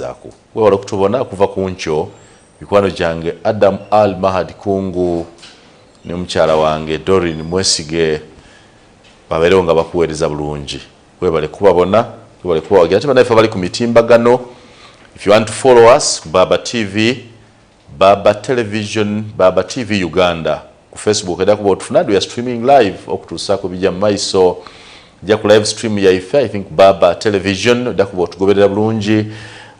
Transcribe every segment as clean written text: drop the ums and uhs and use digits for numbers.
zaku wewala kutubona kuva ku nkyo mikwano gyange Adam Al Mahad Kungu ne mukyala wange Dorin Mwesige baberewo nga bakuweereza bulungi webale kubabona webale kubawagira ate banaife bali ku mitimbagano. If you want to follow us Baba TV, Baba Television, Baba TV Uganda ku Facebook edda kuba otufunadde we are streaming live okutuusaako bijja mu maiso ja ku live stream yaife I think Baba Television edda kuba otugoberera bulungi.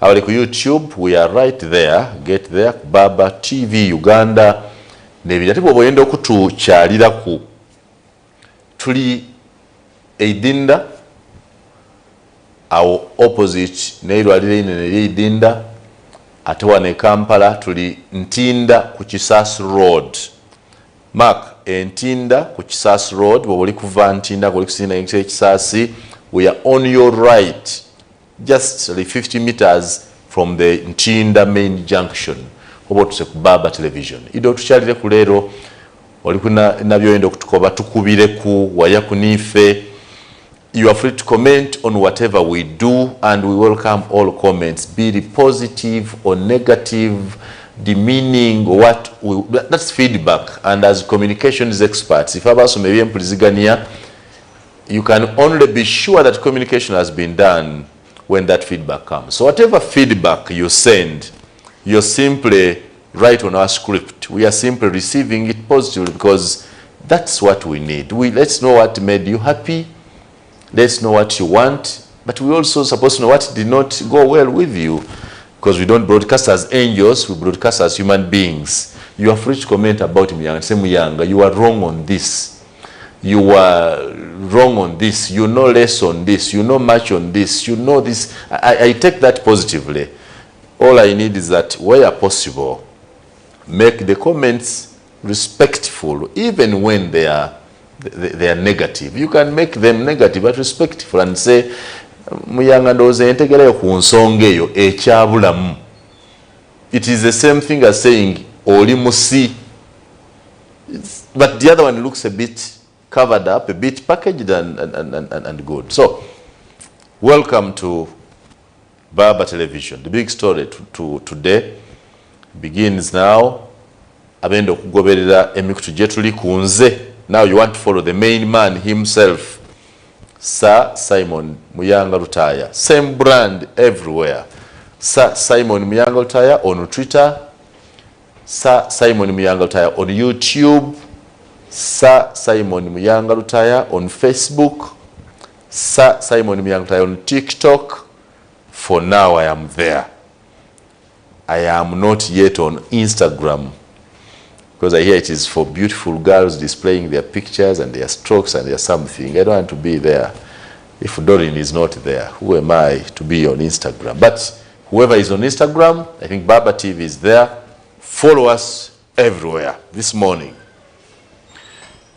Awali ku YouTube, we are right there. Get there. Baba TV Uganda. Nebirati bwoboyenda okutukyaliraku. Tuli Eidinda. Our opposite neirwaliro inene Eidinda. Ate wane Kampala tuli Ntinda ku Kisasi Road. Mark Ntinda ku Kisasi Road. Bwoboli kuva Ntinda ku kusinda Kisasi. We are on your right. Just 50 meters from the Ntinda main junction. Oba tuse ku Baba Television. Ido tukyalire ku leero oli kuna nabyoyenda okutukoba tukubire ku waya kunife. You are free to comment on whatever we do and we welcome all comments, be it positive or negative, demeaning or what that's feedback. And as communications experts, if abaso maybe empulizigania, you can only be sure that communication has been done when that feedback comes. So whatever feedback you send, you simply write on our script. We are simply receiving it positively because that's what we need. Let's know what made you happy. Let's know what you want. But we also supposed to know what did not go well with you. Because we don't broadcast as angels, we broadcast as human beings. You are free to comment about Muyanga. Say Muyanga, you are wrong on this. You are wrong on this, you know less on this, you know much on this, you know this. I take that positively. All I need is that where possible, make the comments respectful, even when they are negative. You can make them negative but respectful and say, Muyanga ndoze entegerayo ku nsonga eyo ekyabulamu. It is the same thing as saying, oli musi. But the other one looks a bit covered up, a bit packaged and good. So, welcome to Baba Television. The big story today begins now. Abendo kugoberera emikutu jetuli kunze. Now you want to follow the main man himself, Sir Simon Muyanga Lutaaya. Same brand everywhere. Sir Simon Muyanga Lutaaya on Twitter. Sir Simon Muyanga Lutaaya on YouTube. Sir Simon Muyanga Lutaaya on Facebook. Sir Simon Muyanga Lutaaya on TikTok. For now I am there. I am not yet on Instagram. Because I hear it is for beautiful girls displaying their pictures and their strokes and their something. I don't want to be there. If Doreen is not there, who am I to be on Instagram? But whoever is on Instagram, I think Baba TV is there. Follow us everywhere this morning.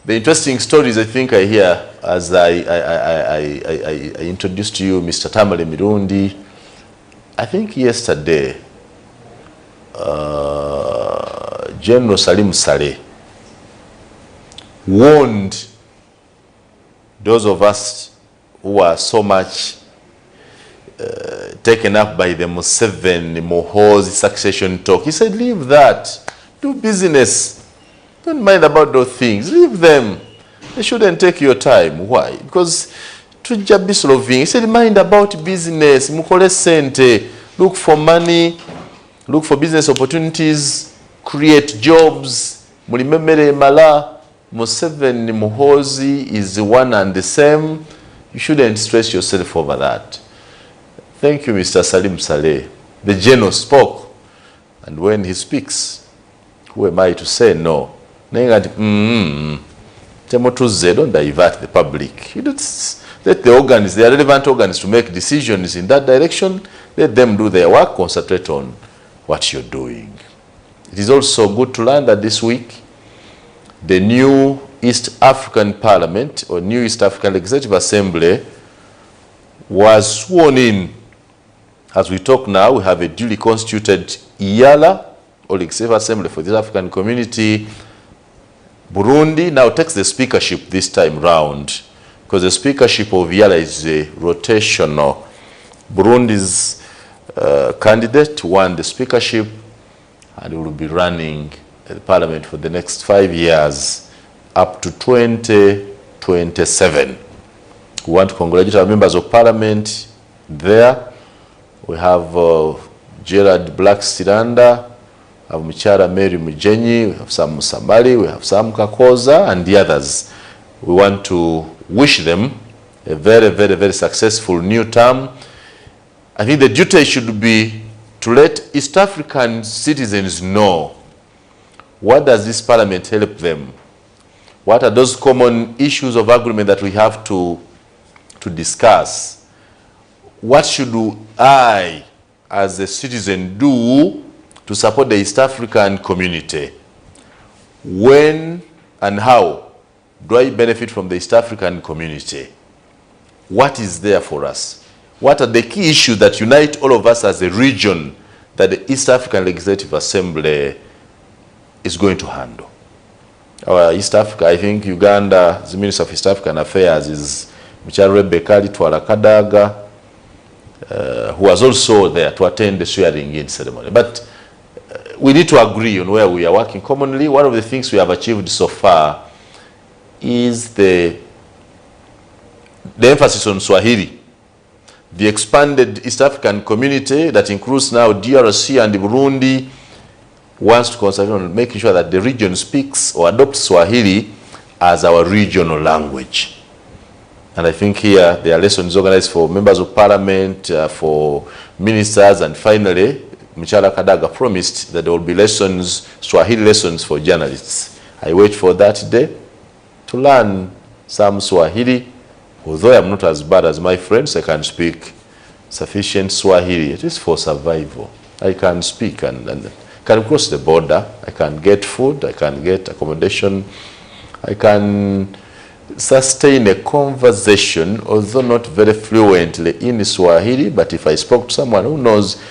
The interesting stories I think I hear as I introduced to you Mr. Tamale Mirundi. I think yesterday, General Salim Saleh warned those of us who are so much taken up by the Museveni, Muhoozi succession talk. He said, leave that, do business. Don't mind about those things. Leave them. They shouldn't take your time. Why? Because tujja bisolving. He said, mind about business. Mukole sente. Look for money. Look for business opportunities. Create jobs. Mulimemere mala. Museveni, Muhoozi is one and the same. You shouldn't stress yourself over that. Thank you, Mr. Salim Saleh. The general spoke. And when he speaks, who am I to say no? Don't divert the public. You don't let the organs, the relevant organs to make decisions in that direction. Let them do their work, concentrate on what you're doing. It is also good to learn that this week, the new East African Parliament or new East African Legislative Assembly was sworn in. As we talk now, we have a duly constituted IALA, or Legislative Assembly for the African Community. Burundi now takes the speakership this time round because the speakership of IALA is rotational. Burundi's candidate won the speakership and will be running the parliament for the next 5 years up to 2027. We want to congratulate our members of parliament there. We have Gerard Black-Siranda, we have Michara Mary Mujenyi, we have Sam Samali, we have Sam Kakoza, and the others. We want to wish them a very, very, very successful new term. I think the duty should be to let East African citizens know what does this parliament help them. What are those common issues of agreement that we have to discuss? What should I, as a citizen, do to support the East African community? When and how do I benefit from the East African community? What is there for us? What are the key issues that unite all of us as a region that the East African Legislative Assembly is going to handle? Our East Africa, I think Uganda, the Minister of East African Affairs is Michara Rebecca Kadaga, who was also there to attend the swearing-in ceremony. But we need to agree on where we are working commonly. One of the things we have achieved so far is the emphasis on Swahili. The expanded East African community that includes now DRC and Burundi wants to concentrate on making sure that the region speaks or adopts Swahili as our regional language. And I think here there are lessons organized for members of parliament, for ministers, and finally, Michara Kadaga promised that there will be lessons, Swahili lessons for journalists. I wait for that day to learn some Swahili. Although I'm not as bad as my friends, I can speak sufficient Swahili. It is for survival. I can speak and can cross the border. I can get food. I can get accommodation. I can sustain a conversation, although not very fluently in Swahili, but if I spoke to someone who knows,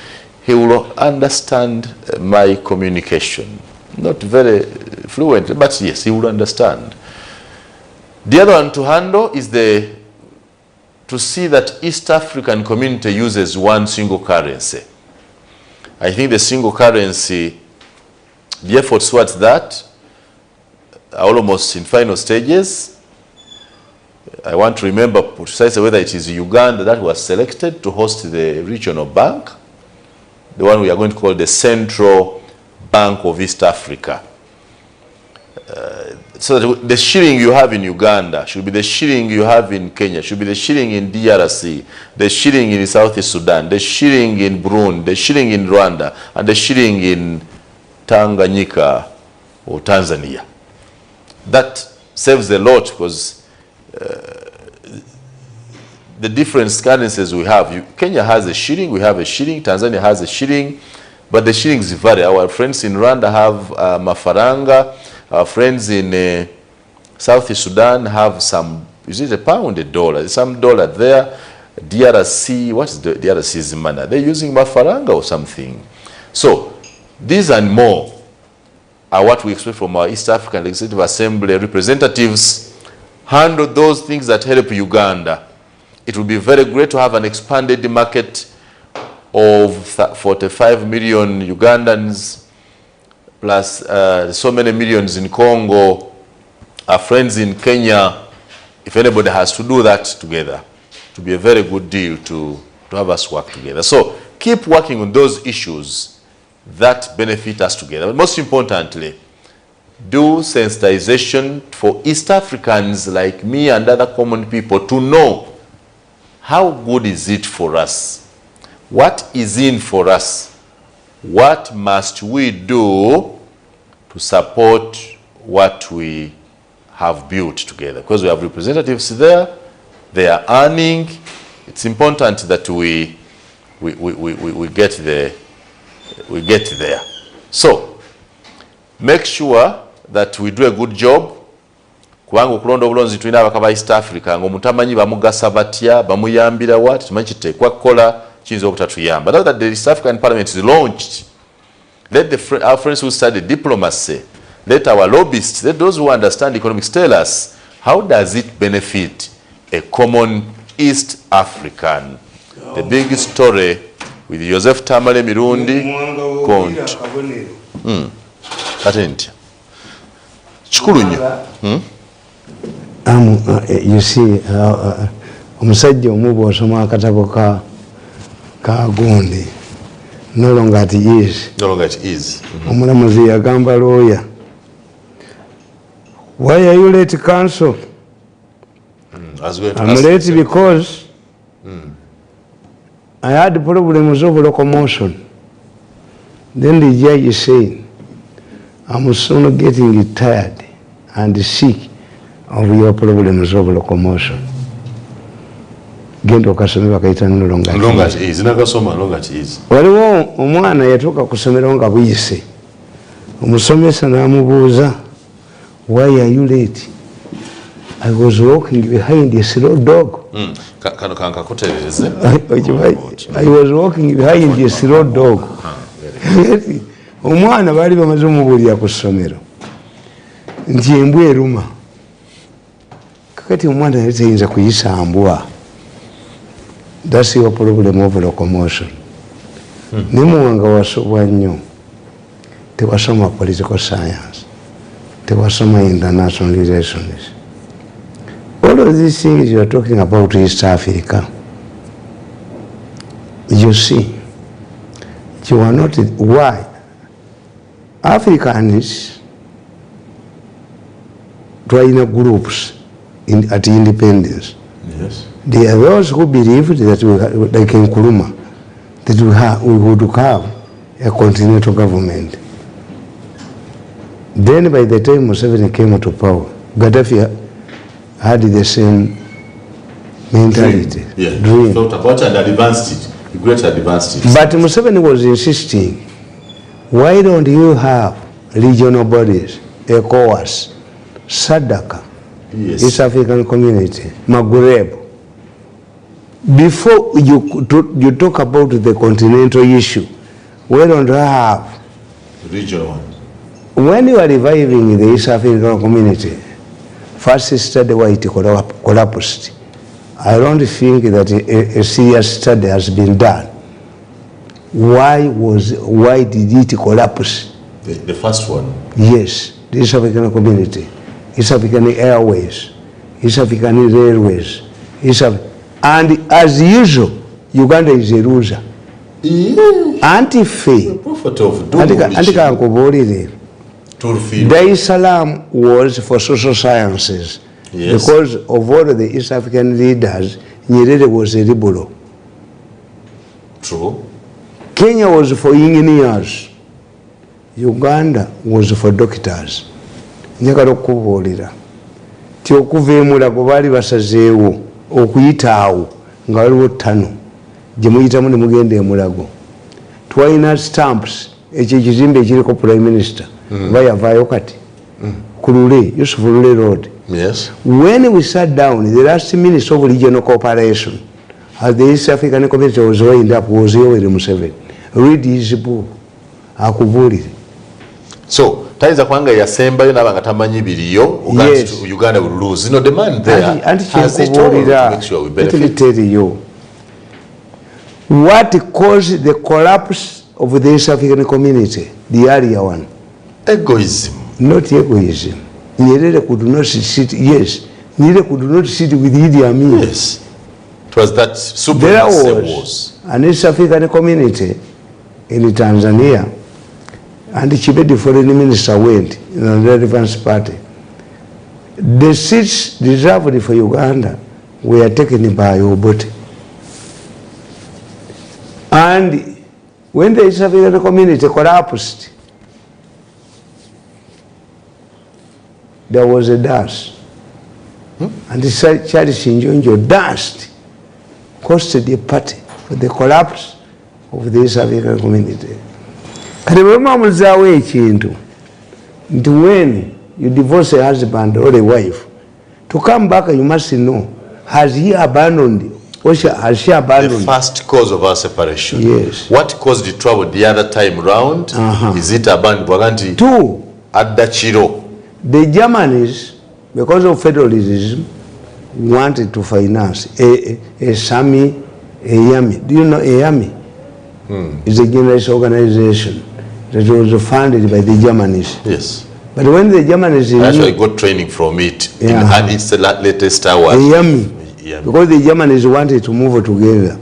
he will understand my communication. Not very fluently, but yes, he will understand. The other one to handle is to see that East African community uses one single currency. I think the single currency, the efforts towards that are almost in final stages. I want to remember precisely whether it is Uganda that was selected to host the regional bank, the one we are going to call the Central Bank of East Africa. So that the shilling you have in Uganda should be the shilling you have in Kenya, should be the shilling in DRC, the shilling in South Sudan, the shilling in Burundi, the shilling in Rwanda, and the shilling in Tanganyika or Tanzania. That saves a lot because the different currencies we have, Kenya has a shilling, we have a shilling, Tanzania has a shilling, but the shillings vary. Our friends in Rwanda have mafaranga. Our friends in South Sudan have some, is it a pound, a dollar? There's some dollar there. DRC, what is the DRC's manner? They're using mafaranga or something. So these and more are what we expect from our East African Legislative Assembly representatives. Handle those things that help Uganda. It will be very great to have an expanded market of 45 million Ugandans, plus so many millions in Congo, our friends in Kenya. If anybody has to do that together, it will be a very good deal to have us work together. So keep working on those issues that benefit us together. But most importantly, do sensitization for East Africans like me and other common people to know how good is it for us? What is in for us? What must we do to support what we have built together? Because we have representatives there, they are earning. It's important that we get there. So make sure that we do a good job. Kubanga okulonda obulonzi tulina abakaba East Africa ng'omutamanyi bamugasa batya bamuyambira what tumanyi kiteekwa kukola kiyinza obutatuyamba. Now that the East African Parliament is launched, let our friends who study diplomacy, let our lobbyists, let those who understand economics tell us how does it benefit a common East African. The big story with Joseph Tamale Mirundi Kont. Attention. You see, omusajja omubu osoma akatabo ka gundi. No longer it is. No longer it is. Omulamuzi yagamba lawyer. Why are you late, counsel? I'm late because I had problems of locomotion. Then the judge is saying, I'm soon getting tired and sick of your problems of locomotion. Gendo kasomera kaita no longer it is. Nakasoma longer it is. Waliwo omwana yatoka kusomera nga buyise. Omusomesa namubuuza, why are you late? I was walking behind a slow dog. I was walking behind a slow dog. Omwana bali bamaze omubulira ku ssomero nti embwa eruma. Kakati omwana yali tayinza kuyisa mbwa. That's your problem of locomotion. Ne Muyanga wasobwa nnyo. Tewasoma political science. Tewasoma international relations. All of these things you are talking about East Africa, you see, you are not, why? Africans trying groups at independence. Yes. There are those who believed that like in Nkrumah, that we would have a continental government. Then by the time Museveni came to power, Gaddafi had the same mentality. Dream. Thought about and advanced it. Greatly advanced it. But Museveni was insisting, why don't you have regional bodies, ECOWAS, SADC, yes. East African Community, Maghreb? Before you talk about the continental issue, why don't you have regional one? When you are reviving the East African Community, first study why it collapsed. I don't think that a serious study has been done. Why did it collapse? The first one? Yes, the East African Community, East African Airways, East African Railways, and as usual, Uganda is a loser. Anti-faith. Dar es Salaam was for social sciences. Yes. Because of all the East African leaders, Nyerere was a liberal. True. Kenya was for engineers. Uganda was for doctors. Njagala okubuulira ti okuva emulago baali basazeewo okuyitaawo nga waliwo ttano gye muyitamu ne mugenda emulago. Twalina stamps ekyo ekizimbe ekiriko prime minister oba yavaayo kati ku Lule, Yusuf Lule Road. Yes. When we sat down, the last minister of regional cooperation as the East African Community was lined up was Yoweri Museveni. Read his book. Akubuulire. So, tayinza kubanga yasembayo n'abanga tamanyi biriyo Uganda will lose. You know, the man there has it all to make sure we benefit. Let me tell you. What caused the collapse of the East African Community? The earlier one. Egoism. Not egoism. Nyerere could not sit, yes. Nyerere could not sit with Idi Amin. Yes. It was that supremacy was an East African Community in Tanzania, and the foreign minister went in the relevant party. The seats reserved for Uganda were taken by Obote. And when the East African Community collapsed, there was a dust. And the Charles Shinjonjo dust costed the party for the collapse of the East African Community. When you divorce a husband or a wife, to come back you must know, has he abandoned or has she abandoned? The first cause of our separation. Yes. What caused the trouble the other time round? Is it abandoned? Two. At the Chiro. The Germans, because of federalism, wanted to finance a Sami, a Yami. Do you know a Yami? is a journalist organization that was funded by the Germans. Yes. But when the Germans actually got training from it in its latest hours. Because the Germans wanted to move together.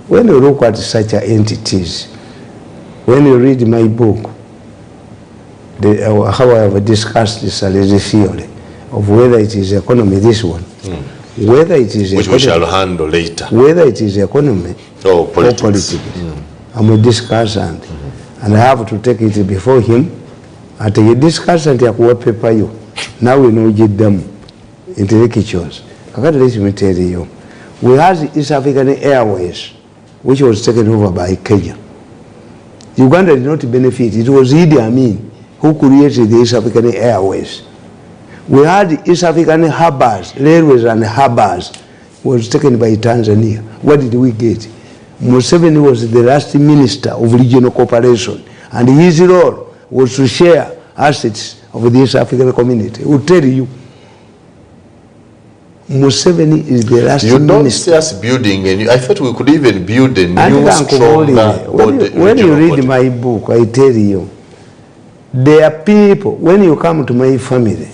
When you look at such entities, when you read my book, how I have discussed this theory of whether it is economy, this one, whether it is which we shall handle later, whether it is economy or politics. I'm a discussant, and I have to take it before him. I take a discussant, I will paper you. Now we know get them intellectuals. I got to let me tell you, we had East African Airways, which was taken over by Kenya. Uganda did not benefit. It was Idi Amin who created the East African Airways. We had East African harbors, railways and harbors, was taken by Tanzania. What did we get? Museveni was the last minister of regional cooperation, and his role was to share assets of the East African community. I will tell you, Museveni is the last minister. You don't see us building, and I thought we could even build a new, stronger body. When you read my book, I tell you, there are people, when you come to my family,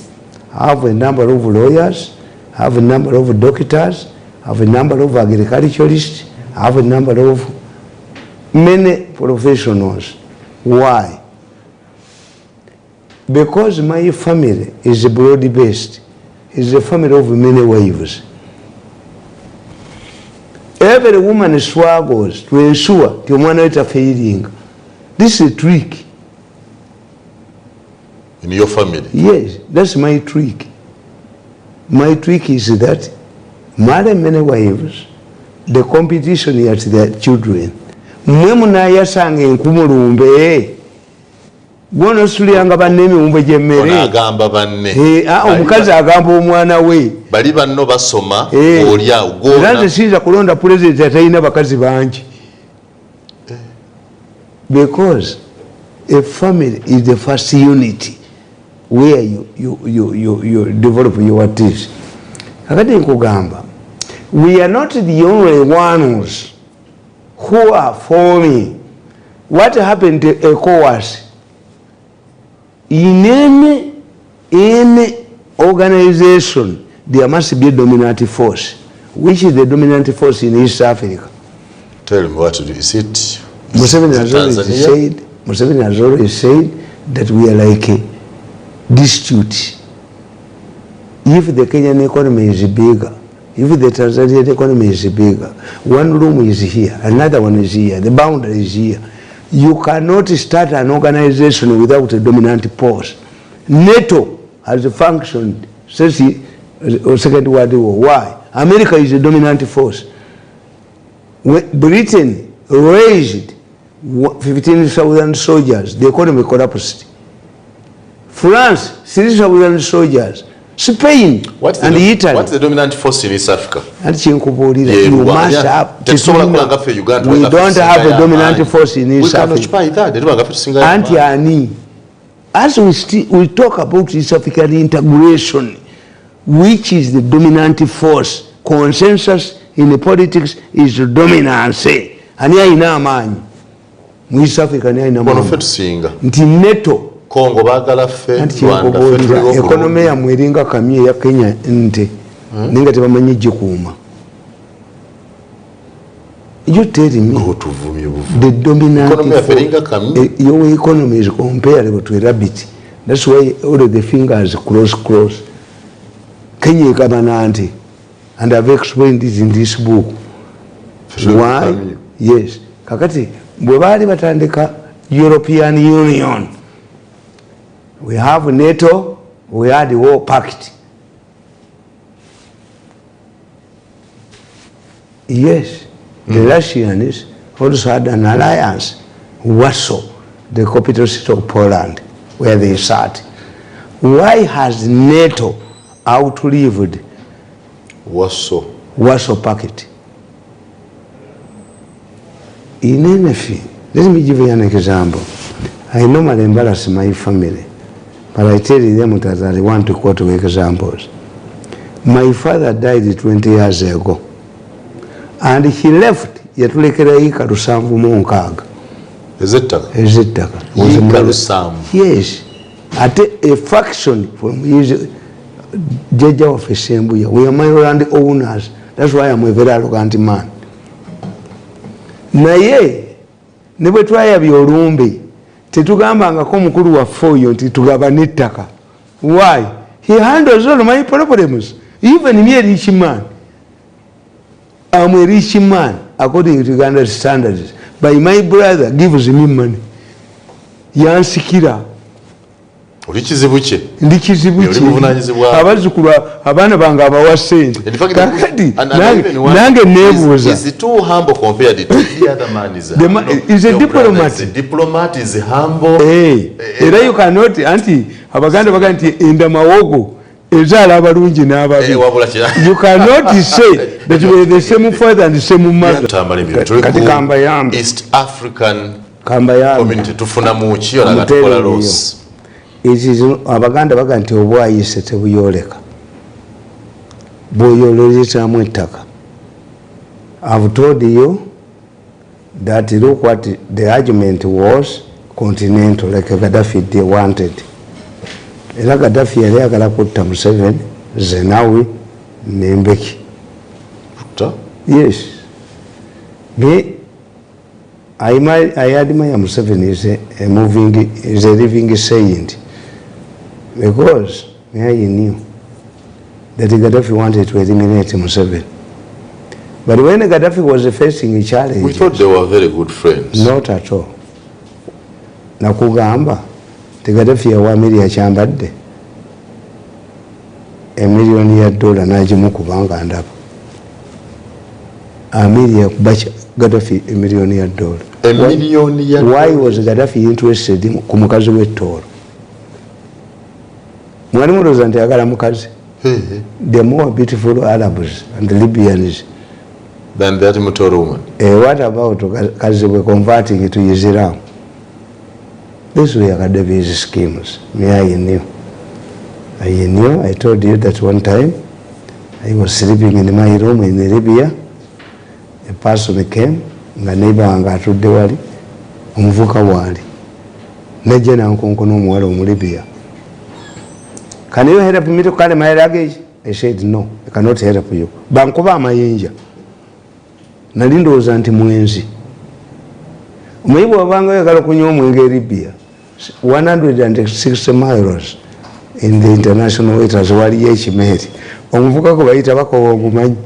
I have a number of lawyers, I have a number of doctors, I have a number of agriculturists, I have a number of many professionals. Why? Because my family is broad-based. It's a family of many wives. Every woman struggles to ensure the woman is failing. This is a trick. In your family? Yes, that's my trick. My trick is that marry many wives, the competition is their children. Mwemuna yasanga enkumulumbe. Gwono suliyanga banemi umbe jemere. Ona agamba banne. Omukazi agamba omwana we. Bali banno basoma olya ugona. Nze sinza kulonda president atayina bakazi bangi. Because a family is the first unity where you develop your teeth. Kakati nkugamba, we are not the only ones who are forming. What happened to ECOWAS? In any organization, there must be a dominant force. Which is the dominant force in East Africa? Tell me what is it? Museveni has always said that we are like a dispute. If the Kenyan economy is bigger, if the Tanzanian economy is bigger, one room is here, another one is here, the boundary is here. You cannot start an organization without a dominant force. NATO has functioned since the Second World War. Why? America is a dominant force. When Britain raised 15,000 soldiers, the economy collapsed. France, 3,000 soldiers. Spain and Italy. What's the dominant force in East Africa? And you must have. We don't have a dominant force in East Africa. And as we talk about East African integration, which is the dominant force, consensus in the politics is the dominance. And here in Amani, East Africa, NATO. Congo bagala fe Rwanda fe economy ya mweringa kamye ya Kenya nte ninga tebamanyi jikuma. You tell me the dominant your economy is comparable to a rabbit. That's why all of the fingers close. Kenya ikabanante, and I've explained this in this book. Why? Yes. Kakati bwebali batandika European Union. We have NATO, we had the war pact. Yes, the Russians also had an alliance, Warsaw, the capital city of Poland, where they sat. Why has NATO outlived Warsaw pact? In anything, let me give you an example. I normally embarrass my family, but I tell them that I want to quote examples. My father died 20 years ago, and he left yatulekera ika 706 ezettaka. Yes, ate a faction from his jjajja waffe Sembuya. We are land owners. That's why I'm a very arrogant man. Naye ne bwe twayabya olumbe tetugambangako mukulu waffe oyo nti tugabane ettaka. Why? He handles all my problems. Even me, a rich man. I'm a rich man according to Uganda standards. But my brother gives me money. Yansikira. Ndikizibuche. Abazukulu abaana bange abawa ssente. Kakati nange nebuuza. Is too humble compared to the other man is a diplomat. The diplomat is humble. Era you cannot anti abaganda baga nti enda mawogo ezaala abalungi n'ababi. You cannot say that we are the same father and the same mother. Kati Kambayambi. East African Kambayambi. Community tufuna mu ki olaga tukola loss. Abaganda baga nti obwayise tebuyoleka. Bwoyolezaamu ettaka. I've told you that look what the argument was continental, like Gaddafi they wanted. Era Gaddafi yali agala kutta Museveni, Zenawi, Nembeki. Yes. Me, I admire Museveni is a living saint. Because he knew that Gaddafi wanted to eliminate Museveni. But when Gaddafi was facing a challenge, we thought they were very good friends. Not at all. Nakugamba, the Gaddafi awamiri achambadde $1 million najimu kubanga andapa. Amiri ya kubacha Gaddafi $1 million. $1 million. Why was Gaddafi interested in kumukazi w'ettoro? Mwalimu roza nti agala mukazi. The more beautiful Arabs and Libyans than that Mutoro woman. What about kazi we converting to Islam? This way Gaddafi's schemes. Me, I knew. I told you that one time I was sleeping in my room in Libya. A person came, nga neighbor wange atudde wali, omuvuka wali. Nejja nankonkono omuwala mu Libya. Can you help me to carry my luggage? I said no, I cannot help you. Bankuba amayinja. Nali ndowooza nti mwenzi. Omuyibu wabanga oyagala okunywa omwenge e Libya 160 miles in the international waters waliyo ekimeeri. Omuvuka gwe bayita bakowa ogumanyi.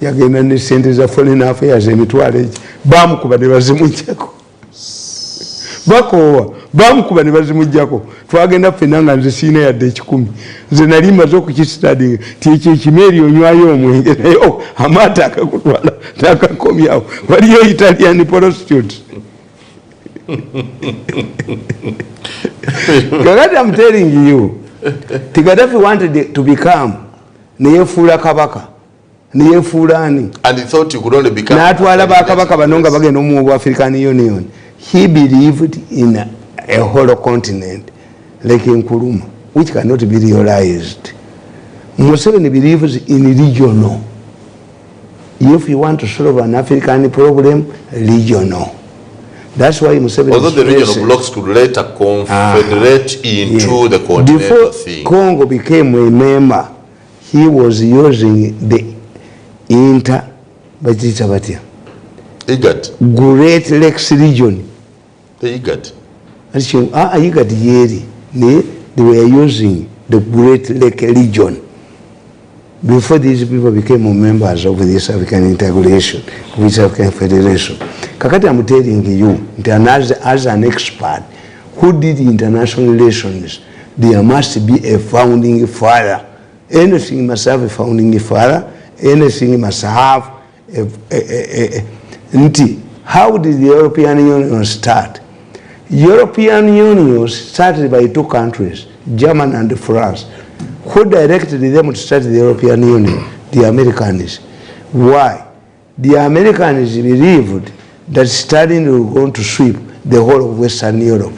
Yagenda ne ssente za foreign affairs emitwalo egi. Bamukuba ne bazimujjako. Bakowa bamukuba ne bazimujjako. Twagenda ffenna nga nze siina yadde 10. Nze nali maze okukistudinga ti ekyo ekimeeri onywayo omwenge naye amaato akakutwala takakomyawo. Waliyo Italian prostitutes. Kakati I'm telling you, Gaddafi wanted to become neyefuula kabaka. Neyefuulaani. And he thought you could only become. N'atwala bakabaka banonga bagenda mu African Union. He believed in a whole continent like Nkuruma, which cannot be realized. Museveni believes in regional. If you want to solve an African problem, regional. That's why Museveni. Although the regional blocks could later confederate into the continental before thing. Congo became a member, he was using the Great Lakes region. The IGAD. IGAD yeri. They were using the Great Lake region before these people became members of this African integration, which African Federation. Kakati, I'm telling you, as an expert who did international relations, there must be a founding father. Anything must have a founding father. Anything must have how did the European Union start? European Union started by 2 countries, Germany and France. Who directed them to start the European Union? The Americans. Why? The Americans believed that Stalin was going to sweep the whole of Western Europe.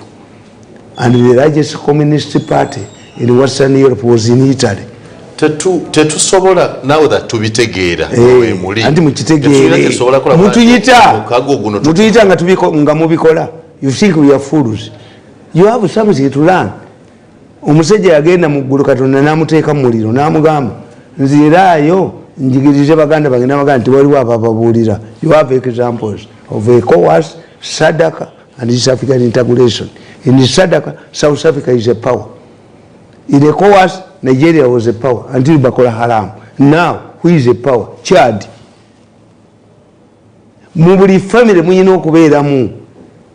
And the largest communist party in Western Europe was in Italy. tetusobola nawe that tubitegeera muli anti mukitegeere mutuyita nga mubikola. You think we are fools? You have something to learn. Omusajja yagenda mu ggulu Katonda n'amuteeka mu muliro n'amugamba nziraayo njigirize baganda bange n'abaganda nti waliwo abababuulira. You have examples of ECOWAS, SADC and East African integration. In SADC, South Africa is a power. In ECOWAS, Nigeria was a power until Boko Haram. Now, who is a power? Chad. Mu buli family muyina okubeeramu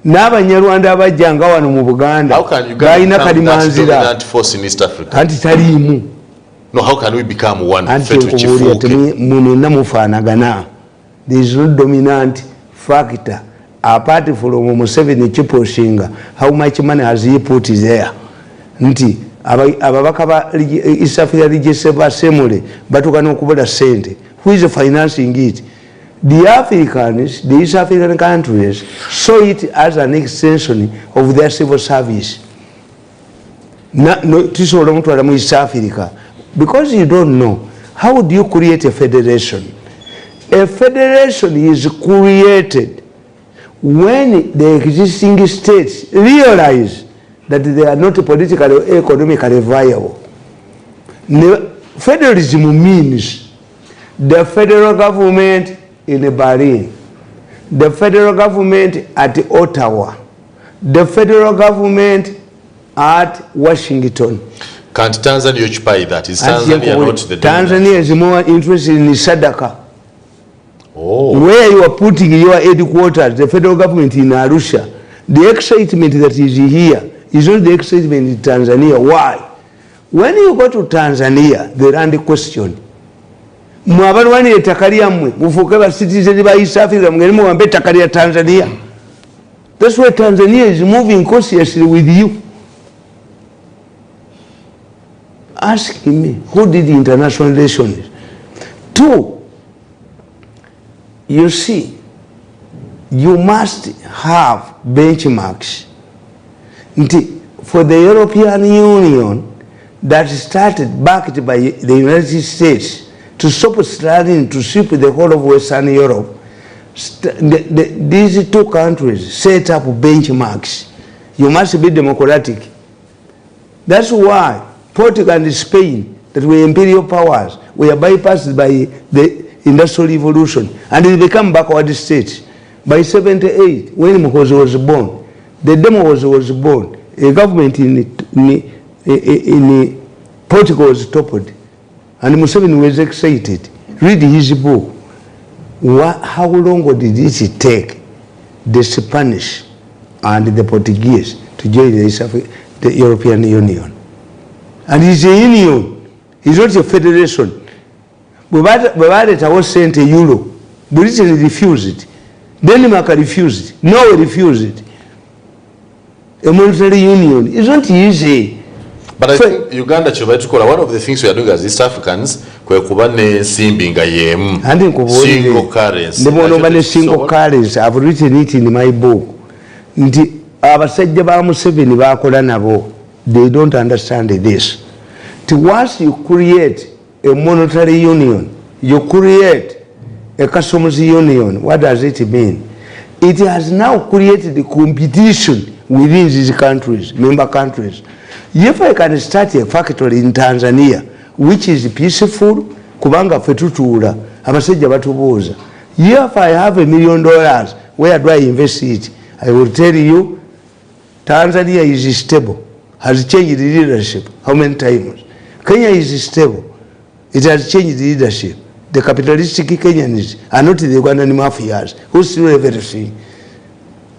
n'abanyarwanda abajjanga wano mu Buganda balina kalimanzira anti taliimu. No, how can we become one? Mwenna mufaanagana. There is no dominant factor apart from Museveni chiposhinga. How much money has he put there? Nti ababaka ba East Africa Legislative Assembly batukana okubola sente. Who is financing it? The Africans, the East African countries, saw it as an extension of their civil service. No, East Africa. Because you don't know, how do you create a federation? A federation is created when the existing states realize that they are not politically or economically viable. Federalism means the federal government in Berlin, the federal government at Ottawa, the federal government at Washington. Can't Tanzania occupy that? Is Tanzania not the dominant? Tanzania is more interested in SADC. Oh. Where you are putting your headquarters, the federal government in Arusha, the excitement that is here is not the excitement in Tanzania. Why? When you go to Tanzania, the land question. Mwabarwani etakaria mwe, mufuke ba citizens ba East Africa, mgeni mwambe takaria Tanzania. That's why Tanzania is moving cautiously with you. Ask me, who did international relations? 2, you see, you must have benchmarks. For the European Union that started backed by the United States to stop starting to sweep the whole of Western Europe, these 2 countries set up benchmarks. You must be democratic. That's why Portugal and Spain, that were imperial powers, were bypassed by the Industrial Revolution and they become backward states. By 78, when Muhoozi was born, the demo was born, a government in Portugal was toppled and Museveni was excited. Read his book. How long did it take the Spanish and the Portuguese to join the European Union? And it's a union. It's not a federation. But was sent a euro. Britain refused it. Denmark refused it. Norway refused it. A monetary union. It's not easy. But I think Uganda, one of the things we are doing as East Africans, single currency. Single currency. I've written it in my book. They don't understand this. Once you create a monetary union, you create a customs union, what does it mean? It has now created a competition within these countries, member countries. If I can start a factory in Tanzania, which is peaceful, kubanga fetutura, abasajja batubuuza. If I have $1 million, where do I invest it? I will tell you, Tanzania is stable. Has changed the leadership. How many times? Kenya is stable. It has changed the leadership. The capitalistic Kenyans are not the Ugandan mafias who steal everything.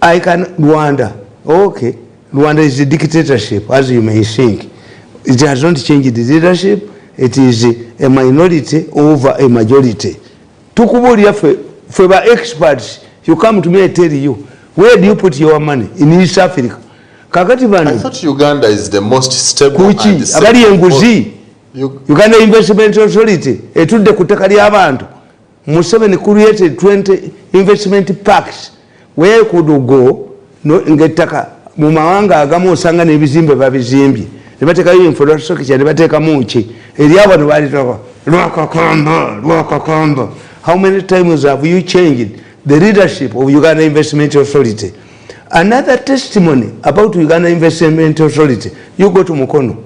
I can Rwanda. Okay. Rwanda is a dictatorship, as you may think. It has not changed the leadership. It is a minority over a majority. Tukuburia for experts, you come to me, I tell you, where do you put your money? In East Africa. I thought Uganda is the most stable and the Uganda Investment Authority. Etudde kutekali abantu. Museveni created 20 investment parks where you could go no ngetaka mu mawanga agamu osanga n'ebizimbe babizimbye ne bateekayo infrastructure ne bateekamu ki eri abantu balitaka lwakakamba. How many times have you changed the leadership of Uganda Investment Authority? Another testimony about Uganda Investment Authority, you go to Mukono.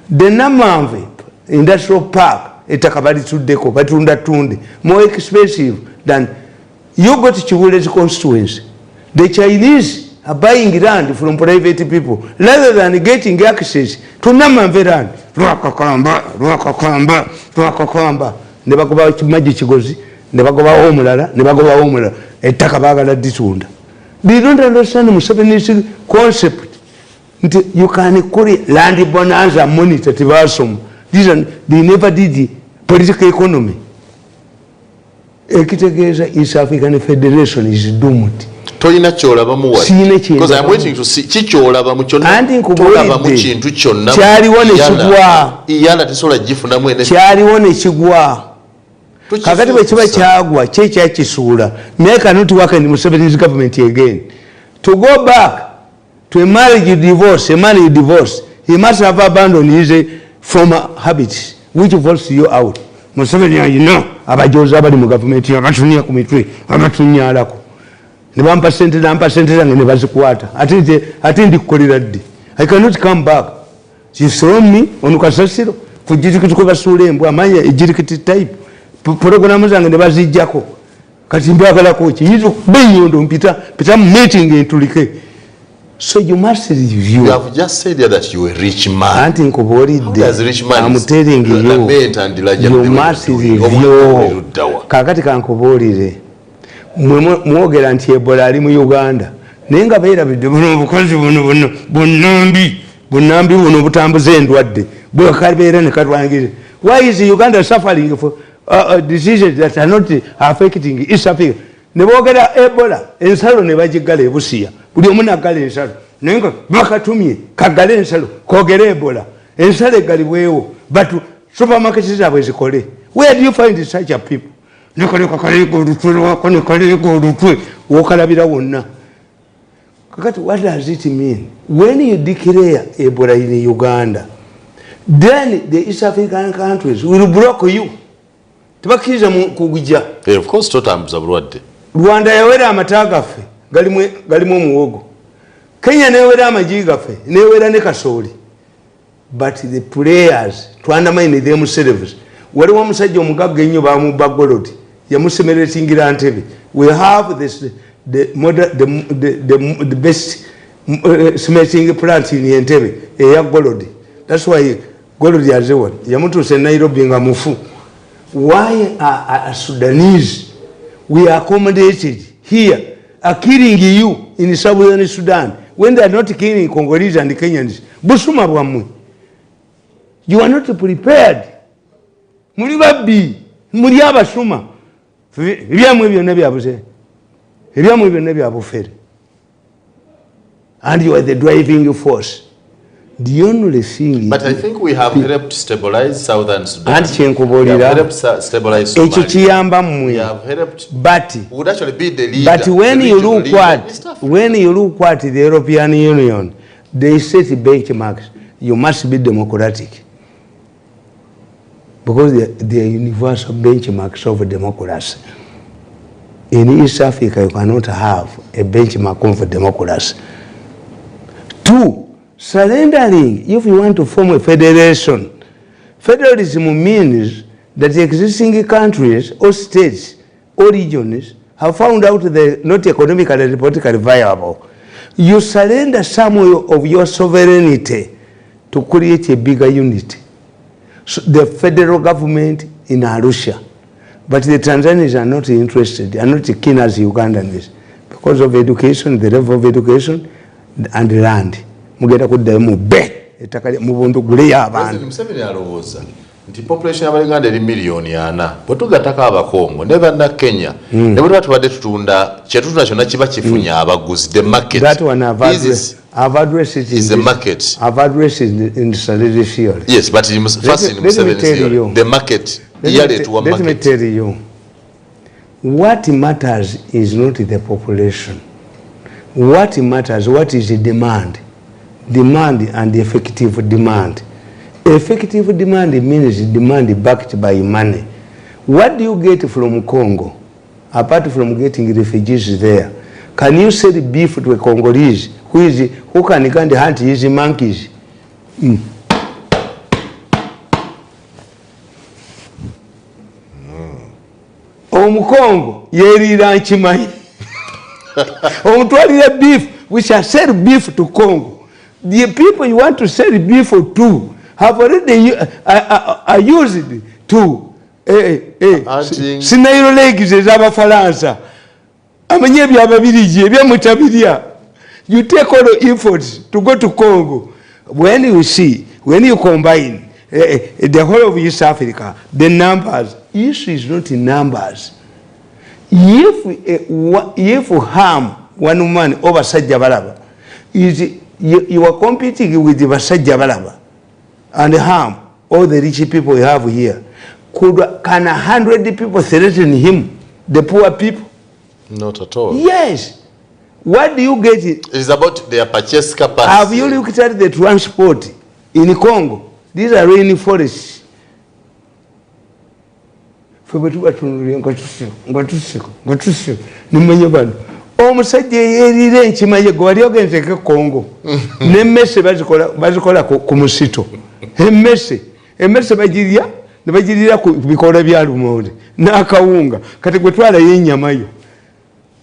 The Namamve Industrial Park, etakabali tuddeko batunda tunde, more expensive than you go to Chibule's constituency. The Chinese are buying land from private people rather than getting access to Namamve land. Rwakakamba. Nebagoba kimaji kigozi, nebagoba omulala, nebagoba omulala. Ettaka baagala ditunda. They don't understand Museveni's concept. You can call it land bonanza monitor tivasum. They never did the political economy. Ekitegeza East African Federation is doomed. Toyina kyolaba muwa. Because I'm waiting to see kikyolaba mu kyonna. Anti nkubulaba mu kintu kyonna. Kyaliwo ne kigwa. Iyala tesola gifuna mwene. Kyaliwo ne kigwa. Kakati bwe kiba kyagwa kye kyakisuula. Naye cannot work in Museveni's government again. To go back to a marriage divorce, he must have abandoned his former habits, which forced you out. Museveni, you know, abajoza abali mu government abatunya ku mitwe, abatunyalako. Ne bampa sente zange ne bazikwata. Ate ndikukolera ddi. I cannot come back. You throw me on Kasasiro for jirikiti ko basule embwa amanya ejirikiti type. Programu zange ne bazijjako. Kati mbagala ko kiyizo benyondo mpita meeting entulike. So you must review. You have just said that you are a rich man. Anti nkubolidde. As rich man, I'm telling you. You must review. Kakati kankubolire. Mwogera nti Ebola ali mu Uganda. Naye nga beerabidde buno obukozi buno bunnambi buno obutambuza endwadde. Bwe kabeera ne katwangire. Why is Uganda suffering for diseases that are not affecting East Africa? Ne boogera Ebola ensalo ne bagigala e Busia. Buli omu naggala ensalo. Naye nga bakatumye kaggala ensalo koogera Ebola. Ensalo egalibwewo. But supermarkets zaabwe zikole. Where do you find such a people? Wokalabira wonna. Kakati what does it mean? When you declare Ebola in Uganda, then the East African countries will block you. Tibakiriza kugija. Of course totambuza bulwadde. Rwanda yawera amata gaffe galimu omuwogo. Kenya newera amagi gaffe, newera ne kasooli. But the players to undermine themselves. Waliwo omusajja omugagga ennyo bamubba golodi. Yamusemeratingira Ntebe. We have this the best smelting plant in Entebbe eya golodi. That's why golodi yazewa. Yamutuuse Nairobi nga mufu. Why are Sudanese? We are accommodated here, are killing you in Southern Sudan when they are not killing Congolese and Kenyans. Busuma bwamwe. You are not prepared. Muri babbi, muri abasuma. Ebyamwe byonna byabuze. Ebyamwe byonna byabufere. And you are the driving force. The only thing. But I think we have helped stabilize Southern Sudan. And we have helped stabilize Somalia. We have helped. But would actually be the leader. But when you look at the European Union, they set benchmarks. You must be democratic. Because they are universal benchmarks of democracy. In East Africa, you cannot have a benchmark of democracy. 2. Surrendering, if you want to form a federation. Federalism means that the existing countries or states or regions have found out they're not economically and politically viable. You surrender some of your sovereignty to create a bigger unity. So the federal government in Arusha, but the Tanzanians are not interested, are not keen as Ugandans because of education, the level of education and land. Mugenda kuddayo mu be etakali mu buntu guleya abantu. Museveni alowooza nti population y'Abaluganda eri miliyoni 4 bwe tugattako Abakongo ne banna Kenya ne bwe tubadde tutunda kyetutunda kyonna kiba kifunya abaguzi. The market. That one I've addressed it is the market. I've addressed it in the strategy theory. Yes, but first in Museveni's theory, the market. Let me tell you, what matters is not the population. What matters, what is the demand? demand and effective demand. Effective demand means demand backed by money. What do you get from Congo, apart from getting refugees there? Can you sell beef to a Congolese who can hunt his monkeys? Congo, yerira nchimanyi. Beef, we shall sell beef to Congo. The people you want to sell beef to have already are used to Sinairo legs ezaba Faransa. Amenye byababirije ebyamutabiria. You take all the efforts to go to Congo. When you combine the whole of East Africa, the numbers, issue is not in numbers. If harm one man over Sajja Balaba, you are competing with the Sajja Balaba and harm all the rich people we have here. Can 100 people threaten him, the poor people? Not at all. Yes. What do you get? It's about their purchase capacity. Have you looked at the transport in Congo? These are rainforests. Omusajja yerire nkimaye gwali ogenze ke Congo nemmese bazikola ku musito emmese bagirira ku bikola bya lumonde n'akawunga kati gwe twala y'ennyamayo.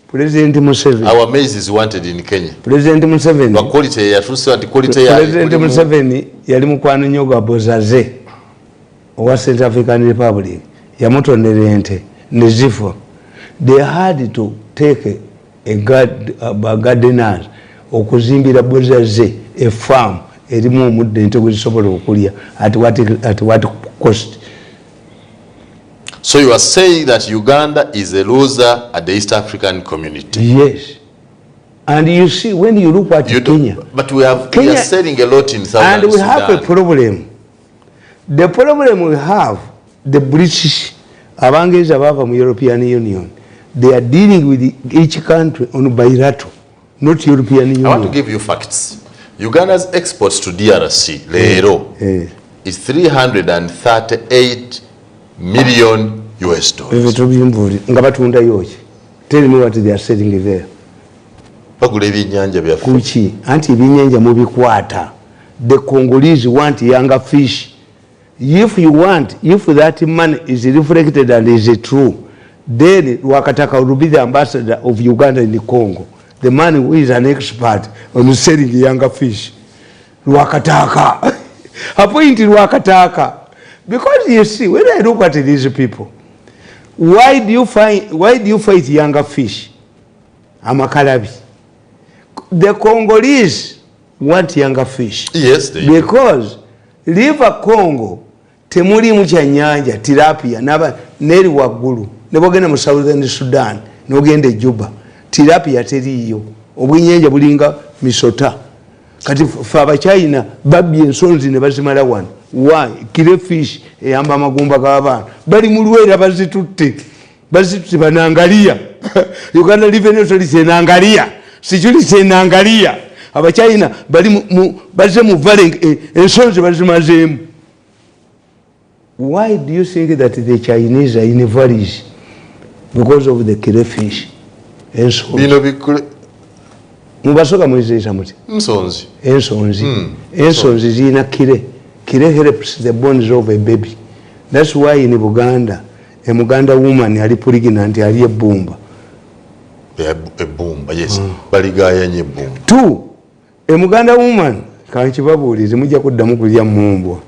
President Museveni. Our maize is wanted in Kenya. President Museveni. But quality ya tusi anti quality ya. President Museveni yali mukwano nnyo gwa Bozaze owa Central African Republic yamutondera ente ne zifo. They had to take a gardeners okuzimbira Bozaze a farm erimu omudde ente gwe zisobola okulya at what cost. So you are saying that Uganda is a loser at the East African community? Yes. And you see, when you look at Kenya... But we are selling a lot in Southern Sudan. And we have a problem. The problem we have, the British, Abangese abava mu European Union, they are dealing with each country on bilateral, not European Union. I want to give you facts. Uganda's exports to DRC, Lero, is $338 million US. Tell me what they are selling there. Kuchi, anti binyanja mubikwata. The Congolese want younger fish. If that money is reflected and is true, then Wakataka will be the ambassador of Uganda in the Congo. The man who is an expert on selling younger fish. Wakataka. Appointed Wakataka. Because you see, when I look at these people, why do you fight younger fish? Amakalabi. The Congolese want younger fish. Yes, they do. Because River Congo, temuli mucha nyanja, tilapia, naba neri wagulu, nebogenda mu Southern Sudan, nogende Juba, tilapia teriyo, obunyenja bulinga misota. Kati faba China, babi ensonzi ne bazimala wano. Why? Kile fish, eyamba magumba g'abantu. Bali mu luwera bazitutte banangalia. Uganda Revenue Authority enangalia. Sichuli senangalia. Abachina bali baze mu vale ensonzi bazimazemu. Why do you think that the Chinese are in valleys? Because of the kile fish. Ensonzi. Mubasoka mwezesa muti. Nsonzi. Ensonzi zina kile. Kile helps the bones of a baby. That's why in Uganda, a Muganda woman ali pregnant ali ebumba. Ebumba, yes. Baligaya nye bumba. 2. A Muganda woman kanchibabulize mujja kuddamu kulya mumbwa.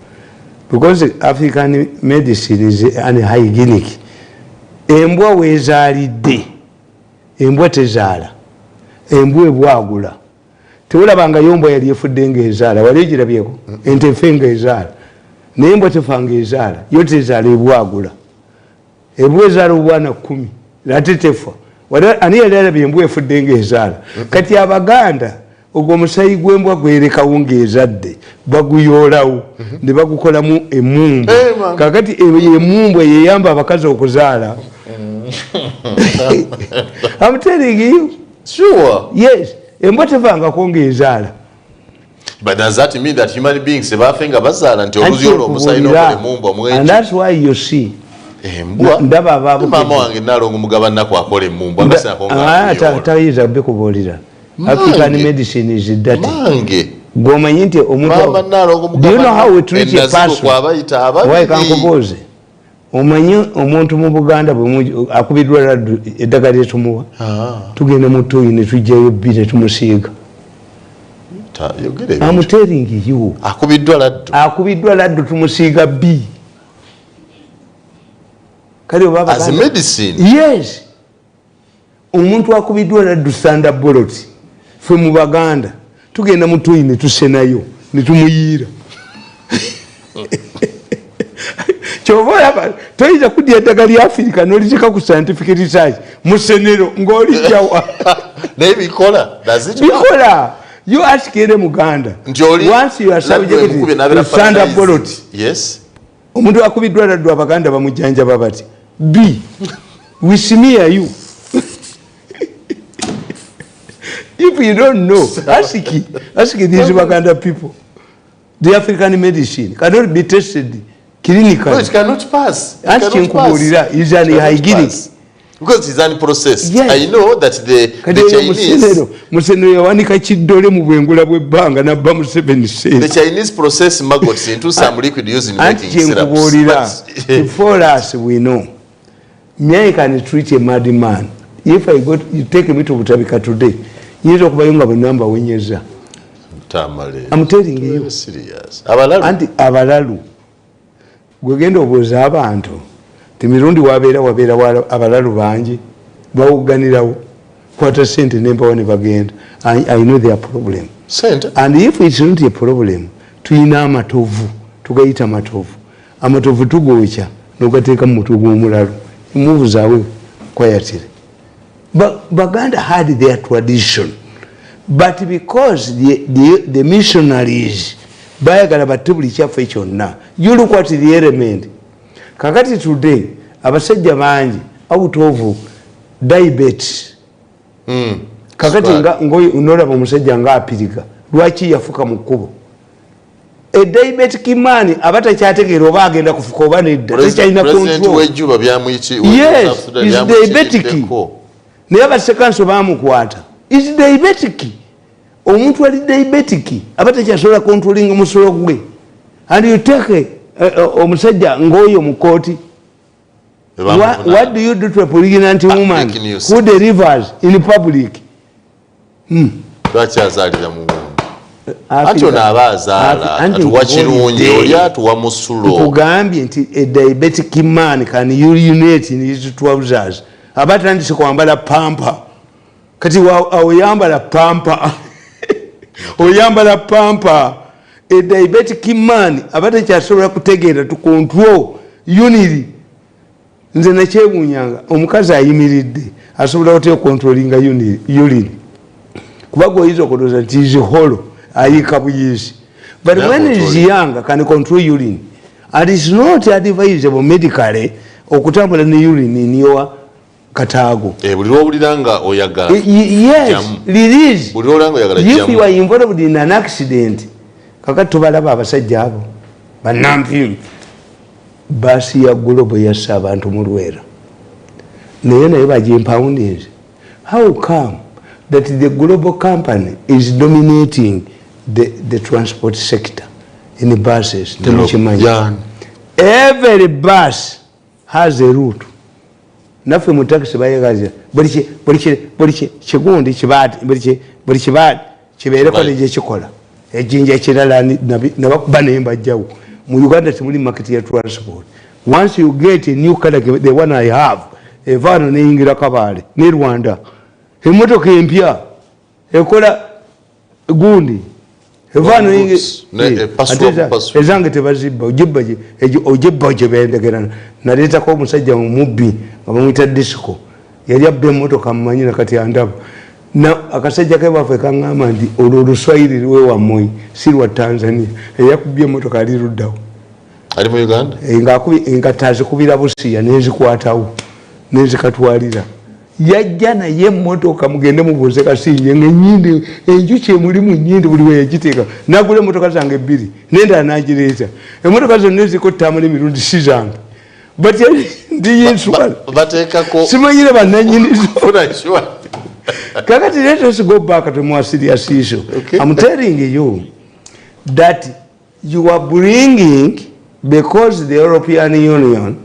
Because African medicine is unhygienic. Embwa wezaalidde. Embwa tezaala. Embwa ebwagula. Teulabanga yombwa yali efudde ng'ezaala wali egirabyeko ente efe ng'ezaala naye embwa tefanga ezaala yo tezaala ebwagula embwa ezaala obwana 10 ate tefa ani yali alabye embwa efudde ng'ezaala kati Abaganda ogwo omusayi gw'embwa gwerekawo ng'ezadde baguyoolawo ne bagukolamu emmumbu kakati emmumbu eyeyamba abakazi okuzaala. I'm telling you. Sure. Yes. Embwa tevanga kongezaala. But does that mean that human beings sebafenga bazala nti oluzyo omusayino kole mumbwa mwenje? And that's why you see ndaba babu mama wange nalongo mugabana kwa akole mumbwa ngasina konga tayiza bekubolira African medicine is dirty mange gomanyi nti omuntu mama nalongo mugabana do you know how we treat a person kwa bayita abali why kankoboze omanyi omuntu mu Buganda bwe akubidwa laddu eddagala etumuwa tugenda mu toyi ne tujjayo bine tumusiiga. I'm telling you akubidwa laddu tumusiiga B kali baba as a medicine. Yes, omuntu akubidwa laddu thunderbolt fe mu Baganda tugenda mu toyi ne tusenayo ne tumuyiira. Chovola toyiza kudya eddagala lya Africa noliteka ku scientific research musenero ngoli jawa nebikola does it bikola. You ask any Muganda once you are subject to thunderbolt. Yes, omuntu akubidwa laddu Abaganda bamujjanja babati B we smear you. If you don't know, ask these Baganda people. The African medicine cannot be tested clinically. No, it cannot pass. Ask Nkuburira is an hygienic because it's unprocessed. Yes. I know that the Chinese musenero yawanika kiddole mu bwengula bw'ebbanga nabba Museveni sente. The Chinese process maggots into some liquid used in making syrups. Before us we know. Me I can treat a mad man. If I go you take me to Butabika today, you talk about younger number wenyeza. Tamale. I'm telling you. Serious. Abalalu. Gwegenda obuuza abantu ti Mirundi wabeera abalalu bangi bawuganirawo kwata sente nembawo ne bagenda. I know their problem. Sente? And if it's not a problem, tuyina amatovu tugayita amatovu tugokya nogateeka mu mutwe gw'omulalu emuvu zaabwe kwayatire. Baganda had their tradition, but because the missionaries bayagala batte buli kyaffe kyonna, you look at the element. Kakati today abasajja bangi out of diabetes. Kakati ngoyo unolaba omusajja nga apirika lwaki yafuka mu kkubo. A diabetic man abatakyategeera oba agenda kufuka oba nedda tekyalina control. Yes, is diabetic. Naye abasekanso baamukwata is diabetic. Omuntu ali diabetic abatakyasobola controlling musolo gwe, and you take omusajja ngoyo mu kooti. What do you do to a pregnant woman who delivers in public? Twachazalira mu ati onaabazaala atuwa kirungi oli atuwa musulo. Tukugambye nti a diabetic man can urinate in his trousers. Abatandise kwambala pampa kati oyambala pampa oyambala pampa. A diabetic man abatakyasobola kutegeera to control unity. Nze nakyebuunyanga omukazi ayimiridde asobola otya controllinga urine kuba gwoyiza okudooza nti is hollow ayiika buyisi, but when is young can control urine, and it's not advisable medically okutambula ne urine in your kataago. Buli lw'owuliranga oyagala. Yes, release. Buli lw'owuliranga oyagala jamu. If you are involved in an accident, kakati tubalaba abasajja abo bannanfiimu baasi ya Global yassa abantu mu Lwera naye bagimpoundinze. How come that the Global company is dominating the transport sector in the buses? Every bus has a route. Naffe mu taxi bayegaza buli kigundi kibaati buli kibaati kibeereko n'ekye kikola ejjinja ekirala nabakuba naye mbajjawo. Mu Uganda temuli market ya transport. Once you get a new car like the one I have, evaano neyingira Kabale ne Rwanda, emotoka empya ekola gundi evaano ezange tebazibba ojibba gyebendegera. Naleetako omusajja mumubbi nga bamuyita disco yali abba emotoka mumanyina kati andaba akasajja ke baffe kaŋŋamba nti olwo oluswayiri lwe wammwe si lwa Tanzania. Eyakubye emotoka ali luddawo ali mu Uganda nga tazikubira Busiya nenzikuatawo nenzikatwalira yajja naye emmotoka mugende mubuuze Kasinje ng'ennyindi enjuki emuli mu nnyindi buli we yagiteeka n'agula emmotoka zange 2 n'endala n'agireeta emmotoka zonna eziriko Tamale Mirundi si zange but ndiyinswala simanyire bannannyinizo kakati let us go back to more serious issue. Okay. I'm telling you that you are bringing, because the European Union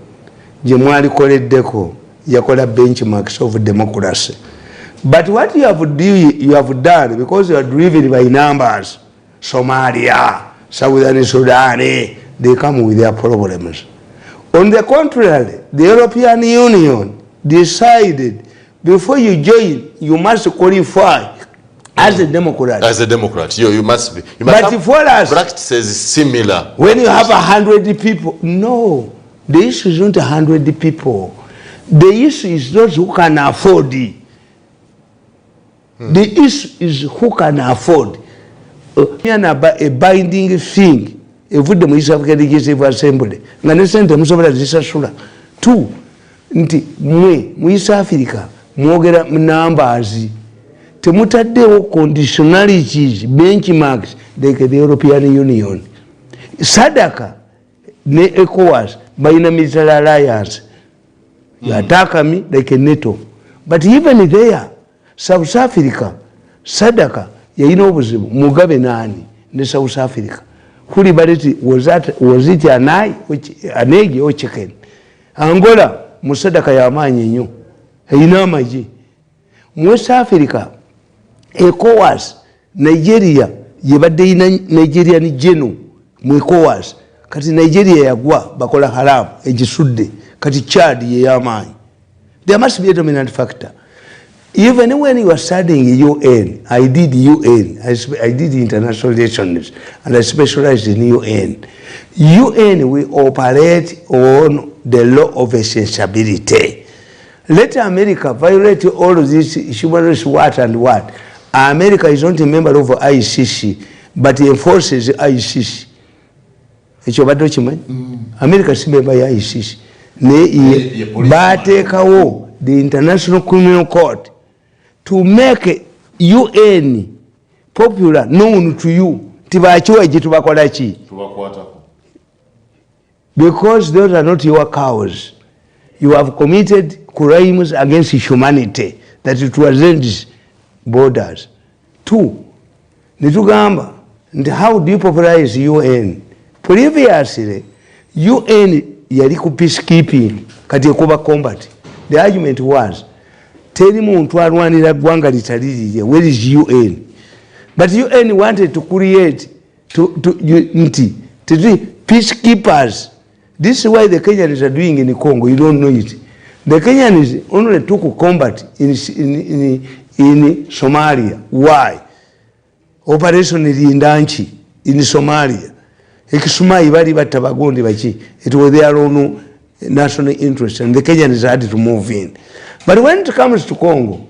jemwali koleddeko yakola benchmarks of democracy, but what you have done, because you are driven by numbers, Somalia, Southern Sudan, they come with their problems. On the contrary, the European Union decided before you join, you must qualify as a Democrat. As a Democrat, you must be. You must but for us, practices similar. When you have 100 people, no, the issue is not 100 people. The issue is those who can afford it. The issue is who can afford. A binding thing. If we don't have a legislative assembly, two, we East Africa. Mwogera numbers temutaddewo conditionalities benchmarks like the European Union. Sadaka ne ECOWAS balina military alliance you attack me like a NATO, but even there South Africa Sadaka yalina obuzibu Mugabe nani ne South Africa Kulibali was it an egg or chicken? Angola Musadaka yamanyi nnyo eyina amagi. West Africa ECOWAS Nigeria yebadde ina Nigerian general mu ECOWAS kati Nigeria yagwa bakola haramu egisudde kati Chad ye yamanyi. There must be a dominant factor. Even when you are studying UN, I did UN, I did international relations, and I specialized in UN. UN we operate on the law of essentiality. Let America violate all of this human rights, what and what. America is not a member of ICC, but enforces ICC. America is a member of ICC. Batekawo the International Criminal Court to make UN popular, known to you. Because those are not your cows. You have committed crimes against humanity that it transcends borders. Two, Nitugamba, and how do you popularize UN? Previously, UN yaliku peacekeeping, kati ekuba combat. The argument was, tell muntu alwanira ggwanga litaliriye, where is UN? But UN wanted to create peacekeepers. This is why the Kenyans are doing in Congo. You don't know it. The Kenyans only took combat in Somalia. Why? Operation Lindanchi in Somalia. It was their own national interest, and the Kenyans had to move in. But when it comes to Congo,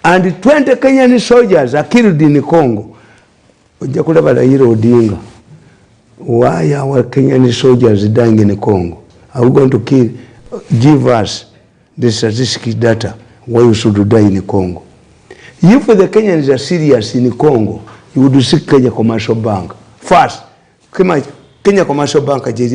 and 20 Kenyan soldiers are killed in Congo, why are our Kenyan soldiers dying in Congo? Are we going to give us the statistics data why you should die in Congo? If the Kenyans are serious in Congo, you would see Kenya Commercial Bank. First, Kenya Commercial Bank is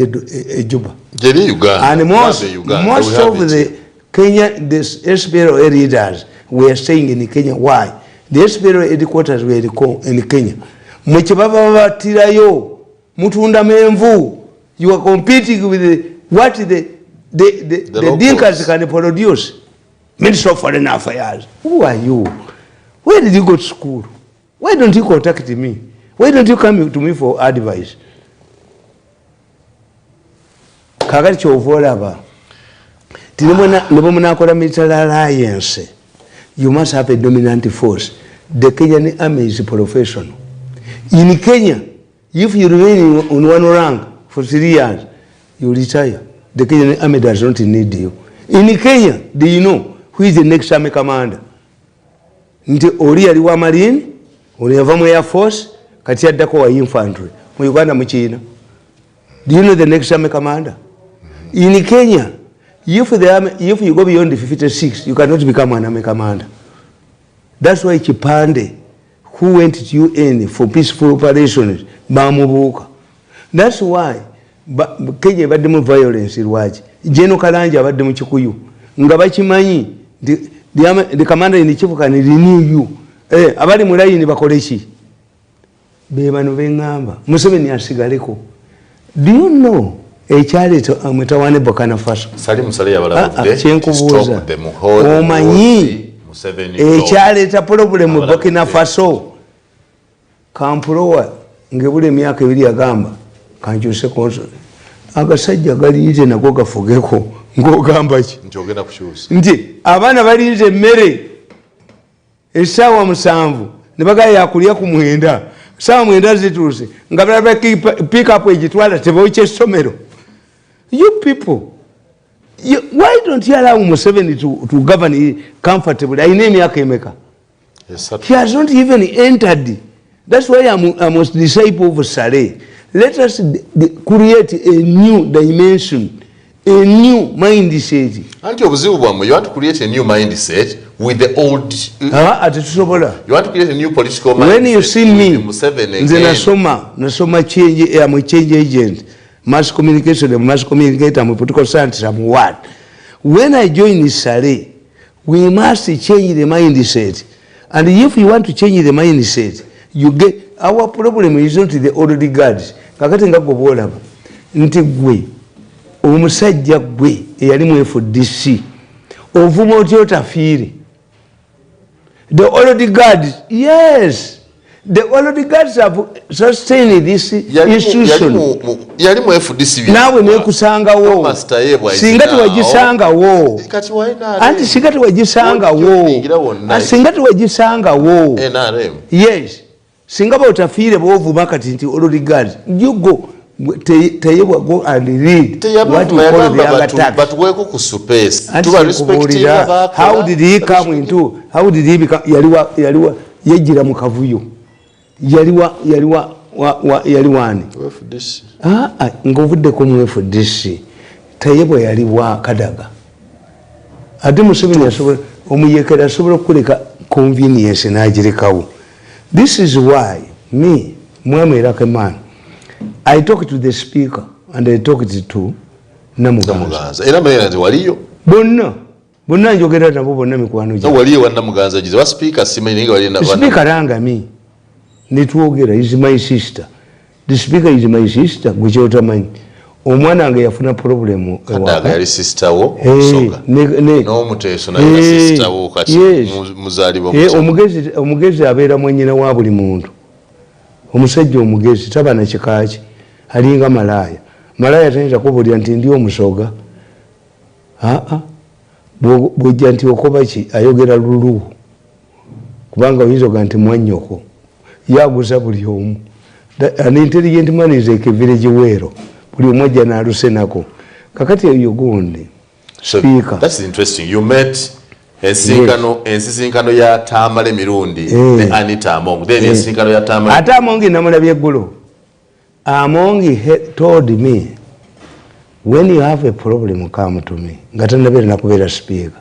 Juba. And most of the Kenya, the SPLO leaders were staying in Kenya. Why? The SPLO headquarters were in Kenya. Mutunda menvu, you are competing with what the Dinkas can produce. Minister of Foreign Affairs. Who are you? Where did you go to school? Why don't you contact me? Why don't you come to me for advice? Kakati chovolaba. Tinimuna military alliance. You must have a dominant force. The Kenyan army is professional. In Kenya, if you remain on one rank for 3 years, you retire. The Kenyan army does not need you. In Kenya, do you know who is the next army commander? Nti Ori aliwa marine, Ori avamu air force, kati addako wa infantry. Mu Uganda mu China. Do you know the next army commander? In Kenya, if you go beyond 56, you cannot become an army commander. That's why Chipande, who went to UN for peaceful operations, bamubuuka. That's why Kenya badde mu violence lwaki. General Karanja badde mu Kikuyu. Nga bakimanyi the commander in chief can renew you. Abali mu line bakole ki? Be bano bengamba. Museveni asigaleko. Do you know ekyaleeta Mutawane Burkina Faso? Salim Saleh yabalabudde stop the Muhoozi. Omanyi ekyaleeta problem mu Burkina Faso. Kampulowa ngebule emyaka 2 yagamba kankyuse konso. Agasajja galiite nako gafugeko ng'ogamba ki? Njogera kukyusa. Nti abaana balinze emmere essaawa 7 ne bagala yakulya ku 9. Essaawa 9 zituuse nga balaba pick up egitwala tebawukya essomero. You people, why don't you allow Museveni to govern comfortably? Ayina emyaka emeka? He has not even entered. That's why I must disciple of Saleh. Let us create a new dimension, a new mindset. Anti obuzibu bwamwe, you want to create a new mindset with the old. You want to create a new political mindset. When you see me, Museveni nasoma change. I'm a change agent, mass communication, mass communicator, I'm a political scientist. I'm what? When I join Saleh, we must change the mindset. And if you want to change the mindset, you get. Our problem is not the old guards. Kakati nga gobola nti gwe omusajja gwe eyali mu FDC ovuma otyo tafiire. The old guards, yes, the old guards have sustained this institution. Yali mu FDC nawe nekusangawo singa tewagisangawo anti singa tewagisangawo singa tewagisangawo yes. Singa bautafiire bovuma kati nti old guards you go teyebwa go and read what we call the younger tax. But we go ku space to respect how did he come into, how did he become yaliwa yejira mu kavuyo yaliwani ngovudde ko mu FDC teyebwa yaliwa Kadaga ate Museveni yasobola omuyekera asobola okuleka convenience n'agirekawo. This is why me, Mwame Rakeman, I talked to the speaker and I talked to Namuganza. Era mwenye waliyo? Bonna njogera nabo bonna mikwano gye. Waliyo wa Namuganza jize. Wa speaker simanyi waliyo na speaker ranga mi. Nituogera is my sister. The speaker is my sister gwe otamanyi. Omwana ange yafuna problem Kadaga yali sister wo soga. No muteso na yali sister wo kati muzali bo. Omugezi abeera mwenyina wa buli muntu. Omusajja omugezi taba na kikaaki alinga malaya. Malaya tayinza kubulya nti ndi omusoga. Bwojja nti okoba ki ayogera lulu. Kubanga oyinza nti mwannyoko. Yaguza buli omu. An intelligent man is like a village wero. Buli mmoja na aluse nako. Kakati eyo gundi. Speaker. That's interesting. You met ensisinkano ya Tamale Mirundi ne Anita Among. Then ensisinkano ya Tamale. Ata Among namulabye eggulo. Among told me, when you have a problem, come to me. Ngatanabera nakubeera speaker.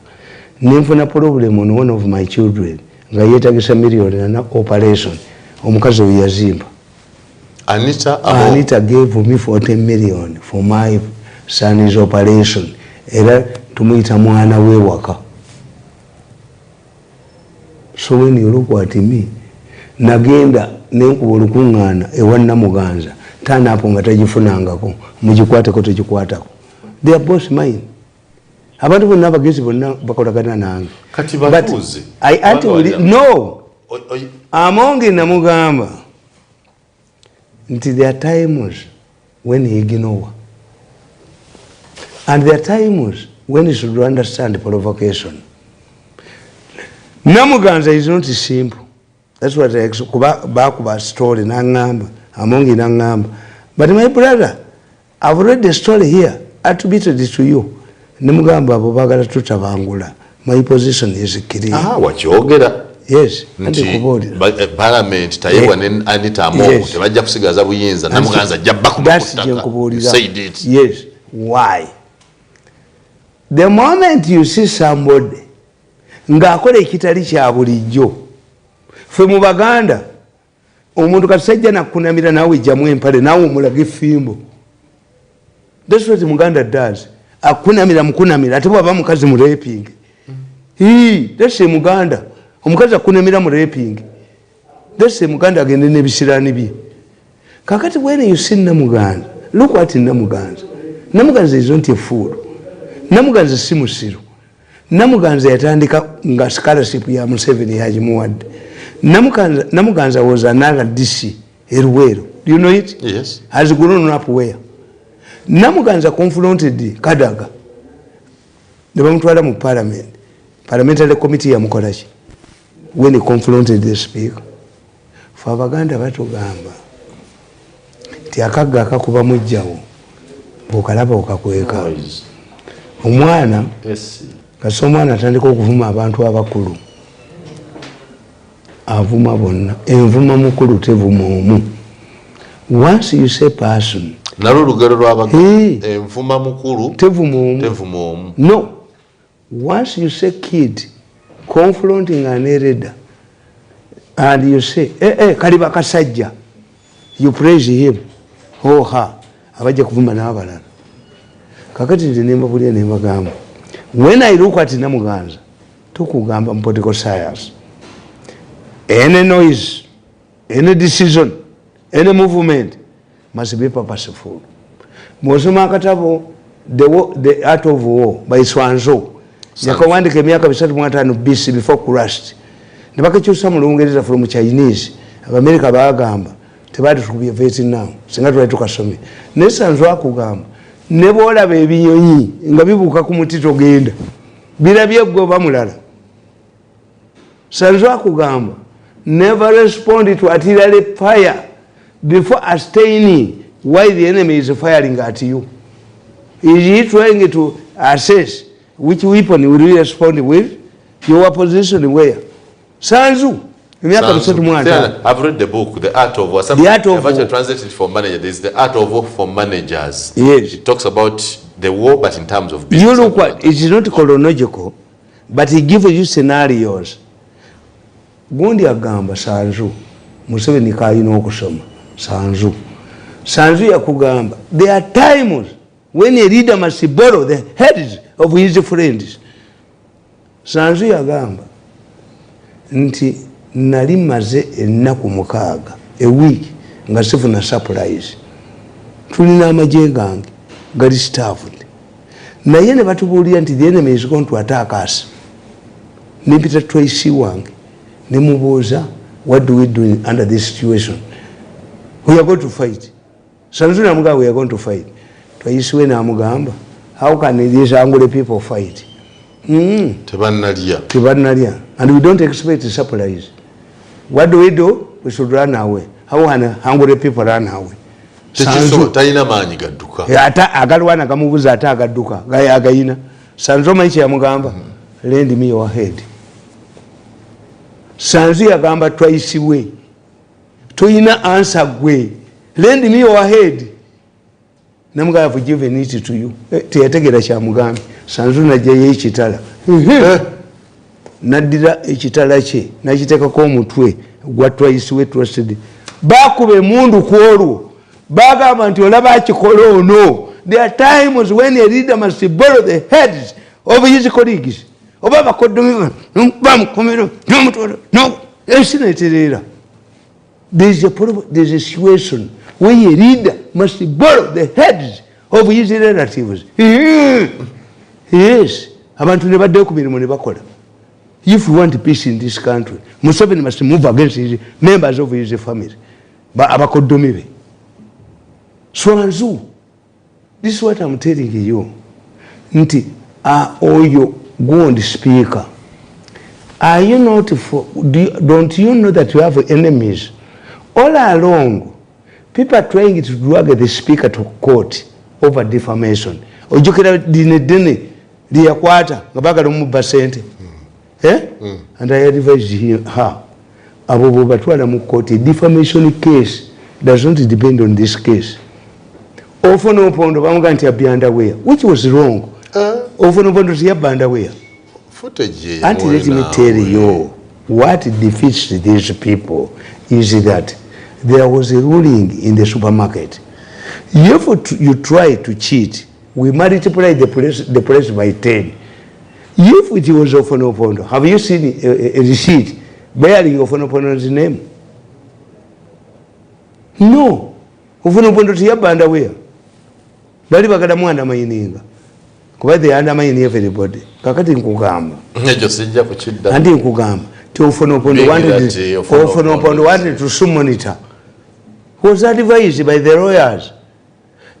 Ninfuna problem on one of my children. Nga yeetagisa million na operation. Omukazi we yazimba. Anita gave me 40 million for my son's operation. Era tumuyita mwana we waka. So when you look at me, nagenda nenkuba olukungana ewa Namuganza tana apo nga tagifunangako mugikwateko tegikwatako. They are both mine. Abantu bonna abagezi bonna bakolagana nange. Kati batuze. No. Among namugamba nti there are times when he ignore. And there are times when he should understand provocation. Namuganza is not simple. That's what I back story nangamba. Among nangamba. But my brother, I've read the story here. Attributed it to you. Namugamba abo bagala tutabangula. My position is clear. Wakyogera. Yes. Parliament tayebwa ne Anita Among tebajja kusigaza buyinza Namuganza jabba ku. That's Jenkubulira. Said it. Yes. Why? The moment you see somebody ng'akola ekitali kya bulijjo, ffe mu Baganda omuntu kasajja nakunamira naawe ejjamu empale naawe omulaga effimbo. That's what Muganda does. Akunamira mukunamira ate bw'aba mukazi mu raping. That's a Muganda. Omukazi akunamira mu raping. That's a Muganda agende n'ebisiraani bye. Kakati when you see Namuganda, look what in Namuganda. Namuganda is not a fool. Namuganda si musiru. Namuganda yatandika nga scholarship ya Museveni yagimuwadde. Namuganda was another DC Eruwero. Do you know it? Yes. Has grown up where? Namuganda confronted Kadaga. Ne bamutwala mu parliament. Parliamentary committee ya mukolachi. When he confronted the speaker. For Abaganda batugamba. Tiakaga akakuba mujjawo. Bokalaba okakweka. Omwana. Yes. Kasi omwana atandika okuvuma abantu abakulu. Avuma bonna. Envuma mukulu tevuma omu. Once you say person. Nalo lugero lw'Abaganda. Envuma mukulu tevuma omu. Tevuma omu. No. Once you say kid confronting an elder and you say, kaliba kasajja, you praise him. Oh ha. Abajja kuvuma n'abalala. Kakati nti nembabulya nembagamba. When I look at Namuganda, tukugamba mu political science. Any noise, any decision, any movement must be purposeful. Mwosoma akatabo The Art of War by Swanzo. Yakawandika emyaka 3 BC before Christ. Nebakakyusa mu Lungereza from Chinese. Abamerika bagamba tebali tukubye Vietnam. Singa twali tukasome. Ne Swanzo akugamba ne boolaba ebinyonyi nga bibuuka ku muti togenda. Birabye gwe bamulala. Swanzo akugamba never respond to artillery fire before abstaining while the enemy is firing at you. Is he trying to assess which weapon will you respond with? Your position where? Sanzu. I've read the book, The Art of War. The Art of War. Translated for managers. There's The Art of War for managers. Yes. It talks about the war, but in terms of business. You look what? It is not chronological, but it gives you scenarios. Gundi agamba Sanzu. Museveni kayina okusoma. Sanzu. Sanzu yakugamba. There are times when a leader must borrow the heads of his friends. Sanzu yagamba nti nali maze ennaku 6 a week nga sifuna surprise. Tulina amagye gange gali staffed. Naye ne batubuulira nti the enemy is going to attack us. Nimpita Tracy wange ne mubuuza, what do we do under this situation? We are going to fight. Sanzu namugamba we are going to fight. Twayisiwe namugamba, how can these angry people fight? Tebanalya. And we don't expect a surprise. What do? We should run away. How can hungry people run away? Sanzu tayina maanyi gadduka. Ata agalwana kamubuza ata agadduka. Gaya agayina. Sanzu maichi yamugamba, lend me your head. Sanzu yagamba twayisiwe. Toyina answer gwe. Lend me your head. Namuga have given it to you. Teyategera kya mugambi. Sanzu najjayo ekitala. Naddira ekitala kye nakiteekako omutwe gwa twayisiwe trusted. Bakuba emundu ku olwo. Bagamba nti olaba akikola ono. There are times when a leader must borrow the heads of his colleagues. Oba bakoddomi bamukomero n'omutwalo no esinaeterera. There's a situation where a leader must borrow the heads of his relatives. Yes. Abantu ne badde ku mirimu ne bakola. If we want peace in this country, Museveni must move against his members of his family. Abakoddomi be. Swanzu. This is what I'm telling you. Nti oyo Gondi speaker. Are you not don't you know that you have enemies? All along, people are trying to drag the speaker to court over defamation. Ojukira dine liyakwata ngabagala omubba sente. And I advise her. Abo batwala mu court. Defamation case does not depend on this case. Often opondo bamuga nti abya underwear, which was wrong. Ofunopondo tiyabanda where? Footage. And let me tell you, what defeats these people is that there was a ruling in the supermarket. If you try to cheat, we multiply the price by 10. If it was Ofunopondo, have you seen a receipt bearing Ofunopondo's name? No. Ofunopondo tiyabanda where? Bali bagada mwana mayininga. Kuba they undermine everybody. Kakati nkugamba. Nejo sijja kuchidda. Andi nkugamba. Ofunopondo wanted to summon it. Was advised by the lawyers.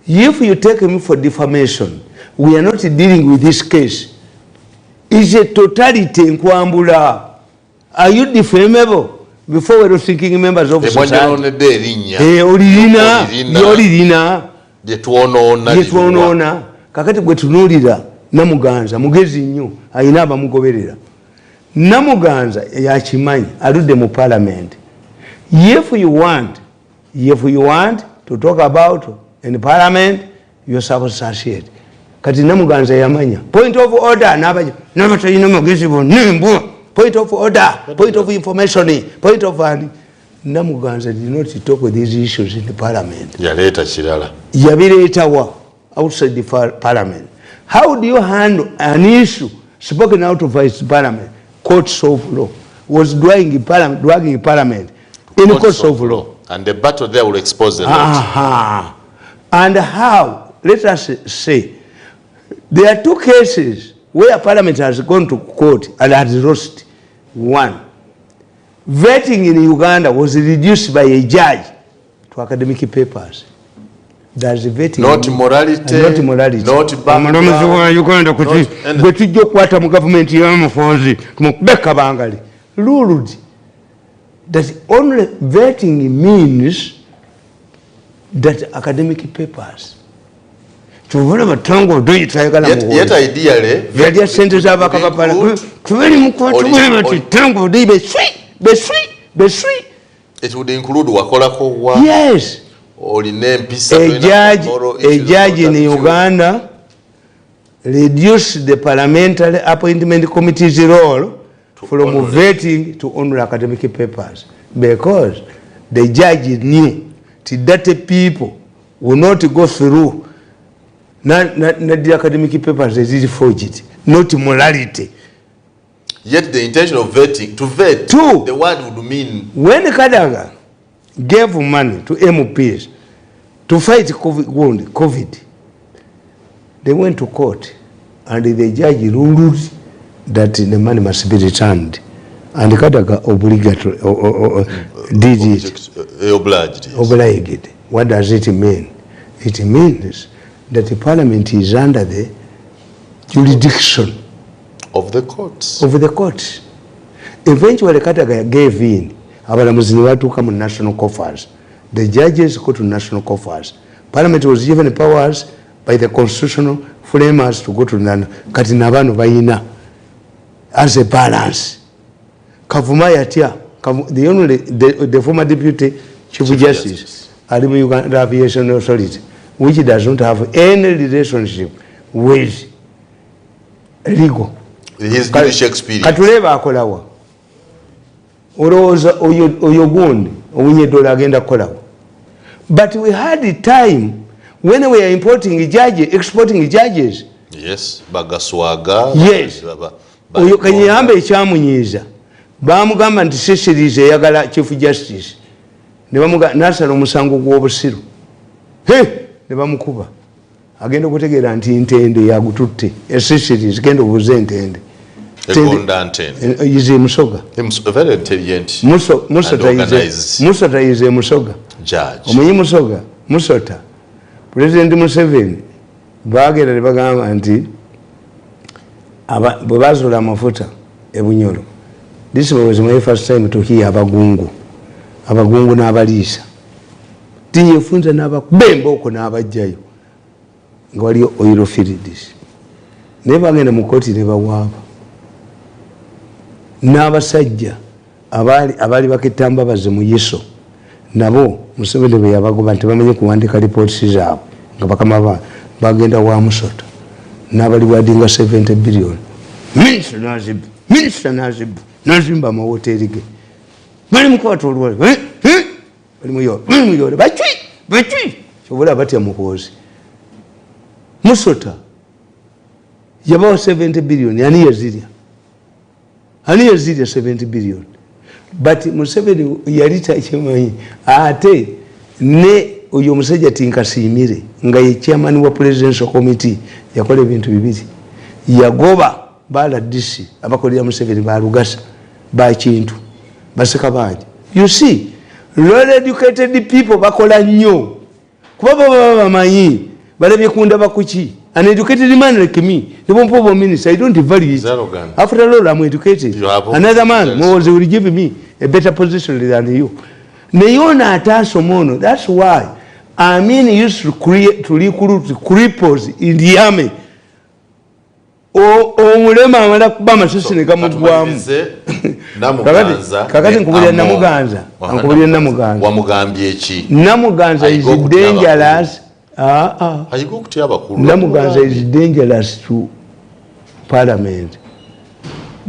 If you take him for defamation, we are not dealing with this case. It's a totality in Kwambula. Are you defamable? Before we were thinking members of society. Olirina. Yetuonoona. Kakati gwe tunulira Namuganza mugezi nnyo ayina abamugoberera. Namuganza yakimanyi aludde mu parliament. If you want to talk about in parliament, you are substantiate. Kati Namuganza yamanya. Point of order n'abatalina magezi bonna. Point of order, point of information, point of Namuganza did not talk with these issues in the parliament. Yaleeta kirala. Yabireetawa outside the parliament. How do you handle an issue spoken out of his parliament? Courts of law was dragging parliament in courts of law. And the battle there will expose the lot. And how? Let us say there are two cases where parliament has gone to court and has lost. One, vetting in Uganda was reduced by a judge to academic papers. There's a vetting. Not morality. Not morality. Not background. Uganda kwata mu government ya Muhoozi kumubeka bangali. Ruled that only vetting means that academic papers. Tuvula batango doyi tayagala mu. Yet ideally, very sentence abakapapala. Tuvuli mukwatu bati tango doyi be sweet. It would include wakolako wa. Yes. A judge in Uganda reduced the parliamentary appointment committee's role from vetting to only academic papers because the judge knew that people will not go through not the academic papers they did forged, not morality. Yet the intention of vetting, to vet, the word would mean... When Kadaga gave money to MPs to fight COVID, they went to court and the judge ruled that the money must be returned. And Kadaga obligatory did it. Obliged. What does it mean? It means that the parliament is under the jurisdiction of the courts. Eventually, Kataga gave in. Abalamuzi to come to national coffers. The judges go to national coffers. Parliament was given powers by the constitutional framers to go to Katinabano Baina as a balance. Kavuma Yatia, the former deputy chief justice, Alimu Uganda Aviation Authority, which does not have any relationship with legal. His British experience. Katuleva akolawa. Oroza oyogundi owinye dola agenda kolawa. But we had the time when we are exporting judges. Yes, bagaswaga. Yes. Oyo kanyamba ekyamunyiza. Bamugamba nti sesirize eyagala chief justice. Ne bamuga nasala omusango gw'obusiru. Ne bamukuba. Agenda okutegeera nti ntende yagututte. Sesirize genda obuze ntende. Yize Musoga. Very intelligent. Musota yize Musoga. Judge. Omunyi Musoga. Musota. President Museveni bagera ne bagamba nti bwe bazuula amafuta ebunyolo. This was my first time to hear abagungu n'abaliisa. Tiyefunza n'abakubemba okwo n'abajjayo nga waliyo oil fields. Ne bagenda mu kkooti ne bawaaba. N'abasajja abali baketta mbabazi mu Yesu nabo Museveni bwe yabagoba nti bamenye kuwandika reports zaabwe nga bakama bagenda wa Musota n'abali wadinga 70 billion. Minister nazimba amawoteri ge bali mukwata olwali bali muyola bachwi kyobola batya Muhoozi Musota yabawa 70 billion ani yazirya 70 billion but Museveni yali takimanyi ate ne oyo omusajja Tinkasimire nga ye chairman wa presidential committee yakola ebintu bibiri yagoba bala disi abakolera Museveni balugasa bakintu baseka bangi. You see, well educated people bakola nnyo kuba baba bamanyi balabye kunda bakuki. An educated man like me, the one poor minister, I don't value it. After all, I'm educated. Another man will give me a better position than you. Neona Atasomono, that's why I mean used to recruit cripples in the army. Mulema amala kuba masisi ne gamugwamu. Kakati nkubulira Namuganza. Wamugambye ki? Namuganza is dangerous. Namuganza is dangerous to Parliament.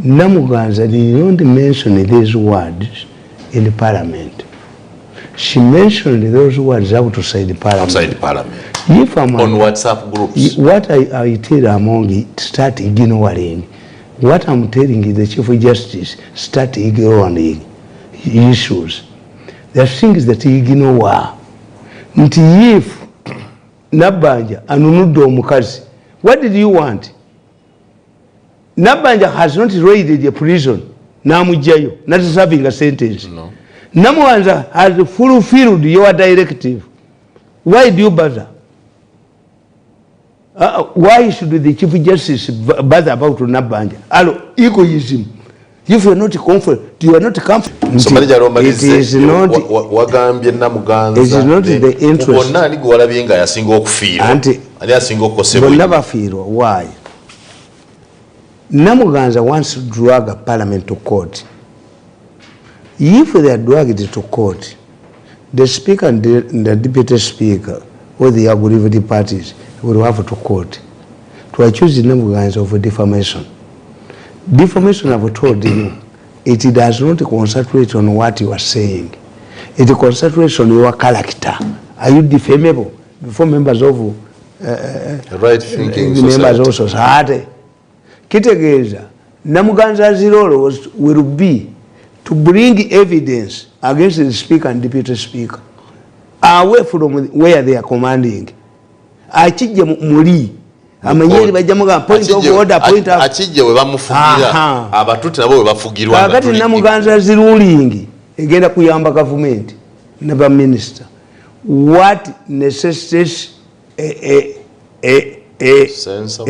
Namuganza did not mention these words in the Parliament. She mentioned those words outside the Parliament. Outside Parliament. If I'm on WhatsApp groups. What I tell among it, start ignoring. What I'm telling you, the Chief Justice, start ignoring issues. There are things that you ignore. If Nabanja anunudo omukazi, what did you want? Nabanja has not raided a prison. Namujayo, not serving a sentence. No. Namuganza has fulfilled your directive. Why do you bother? Why should the Chief Justice bother about Nabanja? Hello, egoism. If you are not comfortable, you are not comfortable. It is not. It is not the interest. But never feel why. Namuganza wants to drag a parliament to court. If they are dragged to court, the speaker and the deputy speaker or the aggrieved parties will have to court to accuse the Namuganza of defamation. Defamation, I've told you, it does not concentrate on what you are saying. It concentrates on your character. Are you defamable before members of right thinking members of society? Kitegeza, Namuganza's role will be to bring evidence against the speaker and deputy speaker away from where they are commanding. Achije muri amanyeri bajamuga point of order point of achije we bamufugira abatuti nabo we bafugirwa abatuti. Namuganza's ruling egenda kuyamba government never minister what necessitates a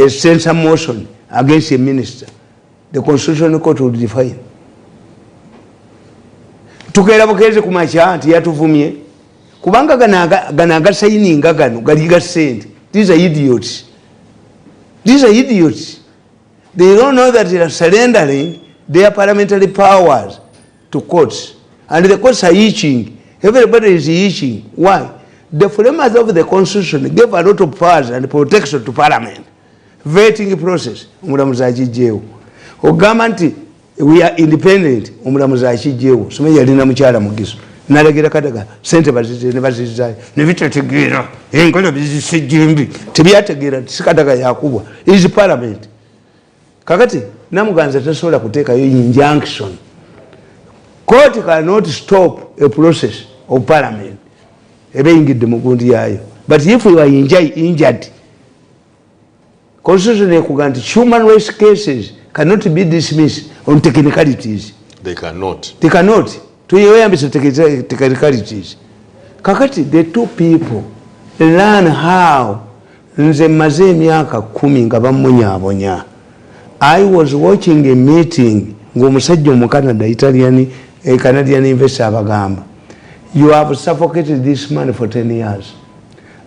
censure motion against a minister. The constitutional court will define. Tukera bukeze kumacha anti yatuvumye kubanga ganaga signing gano galiga sent. These are idiots. These are idiots. They don't know that they are surrendering their parliamentary powers to courts, and the courts are itching. Everybody is itching. Why? The framers of the constitution gave a lot of powers and protection to parliament. Vetting process. Ogamanti, we are independent. Sumeya lina mchala mugiso. Nalagira kadaga sente bazizai nevitategira enkola bizisijimbi tebyategira sikadaga yakubwa is parliament. Kakati Namuganza tasobola kuteka yo injunction. Court cannot stop a process of parliament. Ebe ingide mugundi yayo. But if you are injured, constitution ekuganti human rights cases cannot be dismissed on technicalities. They cannot. They cannot. Technicalities. Kakati, the two people learn how. Nze maze myaka 10 nga bamunyabonya. I was watching a meeting ng'omusajja mu Canada, Canadian investor abagamba. You have suffocated this man for 10 years.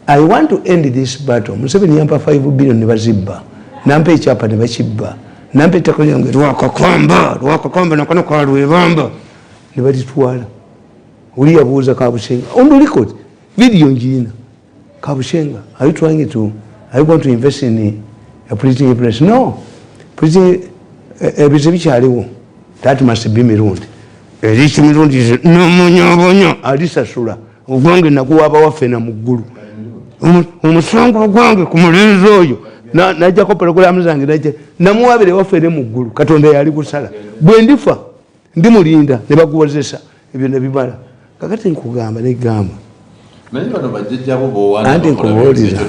I want to end this battle. Museveni yampa 5 billion ne bazibba. Nampa ekyapa ne bakibba. Nampa ettaka lyange lwakakomba nakono kwa lwebamba. Ne balitwala. Uli yabuuza Kabushenga. On the record, video njina. Kabushenga, are you going to invest in a preaching place. No, preaching ebizibikyaliwo. That must be Mirundi. Erichi Mirundi is no munyo alisasula. Ogwange nakuwaba waffe na muggulu. Omusango ogwange ku mulenzi oyo najja ko programu zange najja namuwabire waffe ne muggulu. Katonda yali kusala. Bwe ndifa ndimulinda ne bakuwozesa ebyo ne bibala. Kakati nkugamba ne gamba. Anti nkubuulira.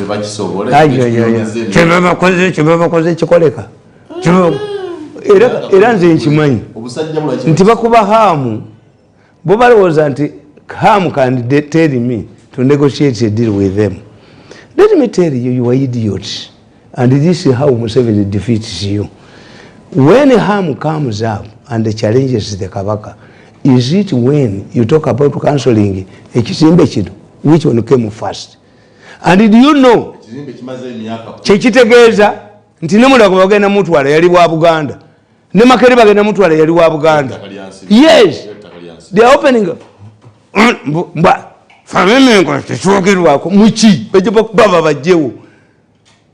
Kyebaba koze kikoleka. Era nze nkimanyi nti bakuba haamu bo balowooza nti haamu can tell me to negotiate a deal with them. Let me tell you, you are idiots, and this is how Museveni defeats you. When harm comes up and challenges the Kabaka, is it when you talk about cancelling ekizimbe kino, which one came first? And did you know kyekitegeeza nti nemulago bagenda mutwala yali wa Buganda, ne Makere bagenda mutwala yali wa Buganda. Yes, they are opening fameme techogerwako muki baba bajewo.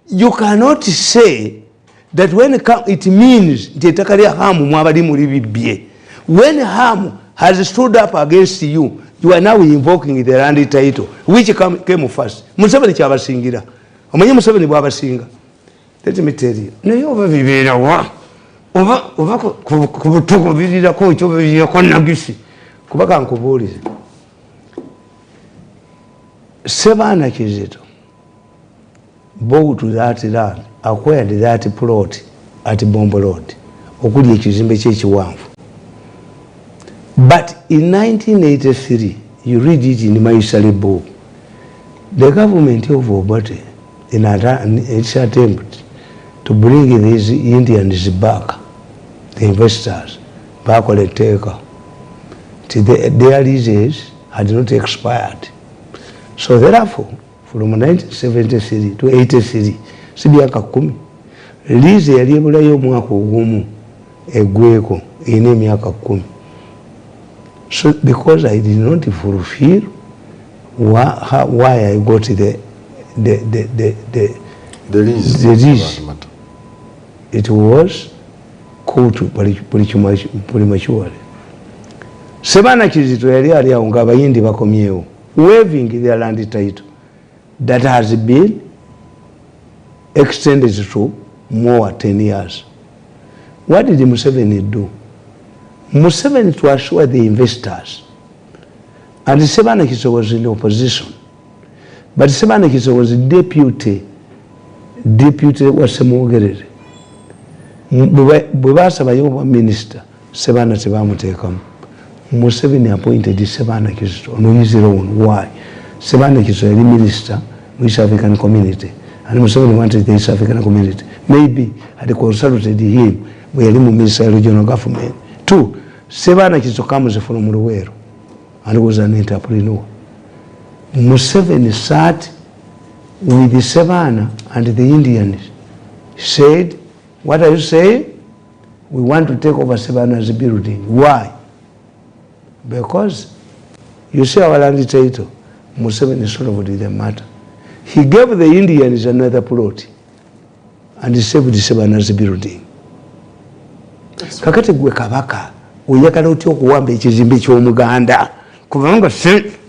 You cannot say that when it means nti etaka lya Hamu mwabali muri bibye. When Hamu has stood up against you, you are now invoking the land title, which came first. Museveni kyabasingira. Omanyi Museveni bwabasinga. Let me tell you. Naye oba bibeera wa? Oba ku butuko birirako ekyo birirako nagisi. Kuba kankubuulize. Sebaana Kizito bought that land, acquired that plot at Bombo Road, okuli ekizimbe kyekiwanvu. But in 1983, you read it in my study book, the government of Obote, in its attempt to bring these Indians back, the investors, back on the taker, their leases had not expired. So therefore, from 1973 to 83, sibyaka 10, lease yali ebulayo omwaka ogumu egweko ine emyaka 10. So because I did not fulfill why I got the lease, it was called prematurely. Sebaana Kizito yali ali awo ng'abayindi bakomyewo, waiving their land title that has been extended to more 10 years. What did Museveni do? Museveni to assure the investors, and Sebaana Kizito was in opposition, but Sebaana Kizito was deputy wasemwogerere. Bwe basabayo minister, Sebaana tebamuteekamu. Museveni appointed Sebaana Kizito on his own. Why? Sebaana Kizito is minister in the East African community, and Museveni wanted the East African community. Maybe had consulted him, we are in minister regional government. 2, Sebaana Kizito comes from Luweero and was an entrepreneur. Museveni sat with the Sebaana and the Indians, said, what are you saying? We want to take over Sebaana's building. Why? Because you see our land title, Museveni solved the matter. He gave the Indians another plot and he saved the Sebaana's building. Kakati gwe Kabaka oyagala otya okuwamba ekizimbe ky'Omuganda kubanga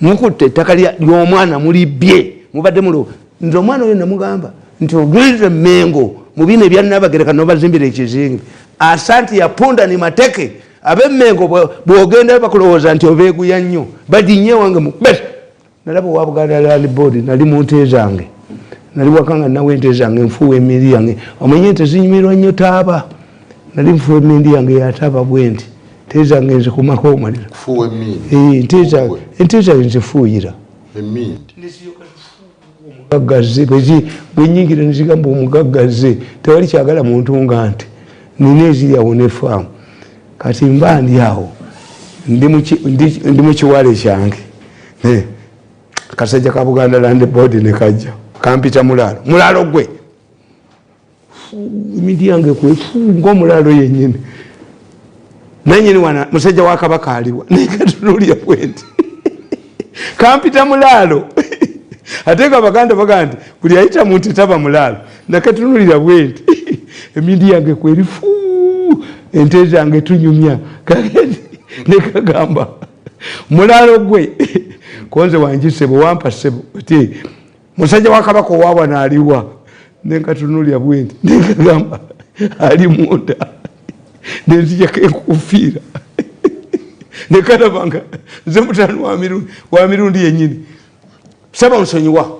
mukutte ettaka ly'omwana mulibye mubadde mulo. Nze omwana oyo namugamba nti ogwirize Mengo mu bino ebya Nabagereka n'obazimbira ekizimbe Asante yapunda ni mateke ab'Emmengo bw'ogenda bakulowooza nti obeeguya nnyo badinye wange mukubesa. Nalaba wa Buganda Land Board nali mu nte zange nali wakanga nawe ente zange nfuwa emiri yange omenye ente zinyumirwa nnyo taaba nali nfuwa emiri yange yataaba bwenti ente zange nzikumako omalira fuwa emiri ente zange nzifuuyira emiri omugaggaze bwenyingira nzigamba omugaggaze tewali kyagala muntu nga nti nina eziri awo ne faamu kati mba ndi awo ndi mu kiwale kyange kasajja ka Buganda Land Board ne kajja kampita mulaalo gwe emidi yange kwefunga omulaalo yennyini nanyini wana musajja wa Kabaka aliwa nekatunulya bwenti kampita mulaalo ate nga Abaganda baga nti buli ayita muntu taba mulaalo nakatunulira bwenti emindi yange kwerifu ente zange tunyumya nekagamba mulalo gwe konze wanjisebo wampa sebo ti musajja wa kabaka owaabwa n'aliwa nenkatunulya bwendi nekagamba ali munda nenzijako enkufiira nekalabanga nze mutano wa mirundi yennyini saba nsonyiwa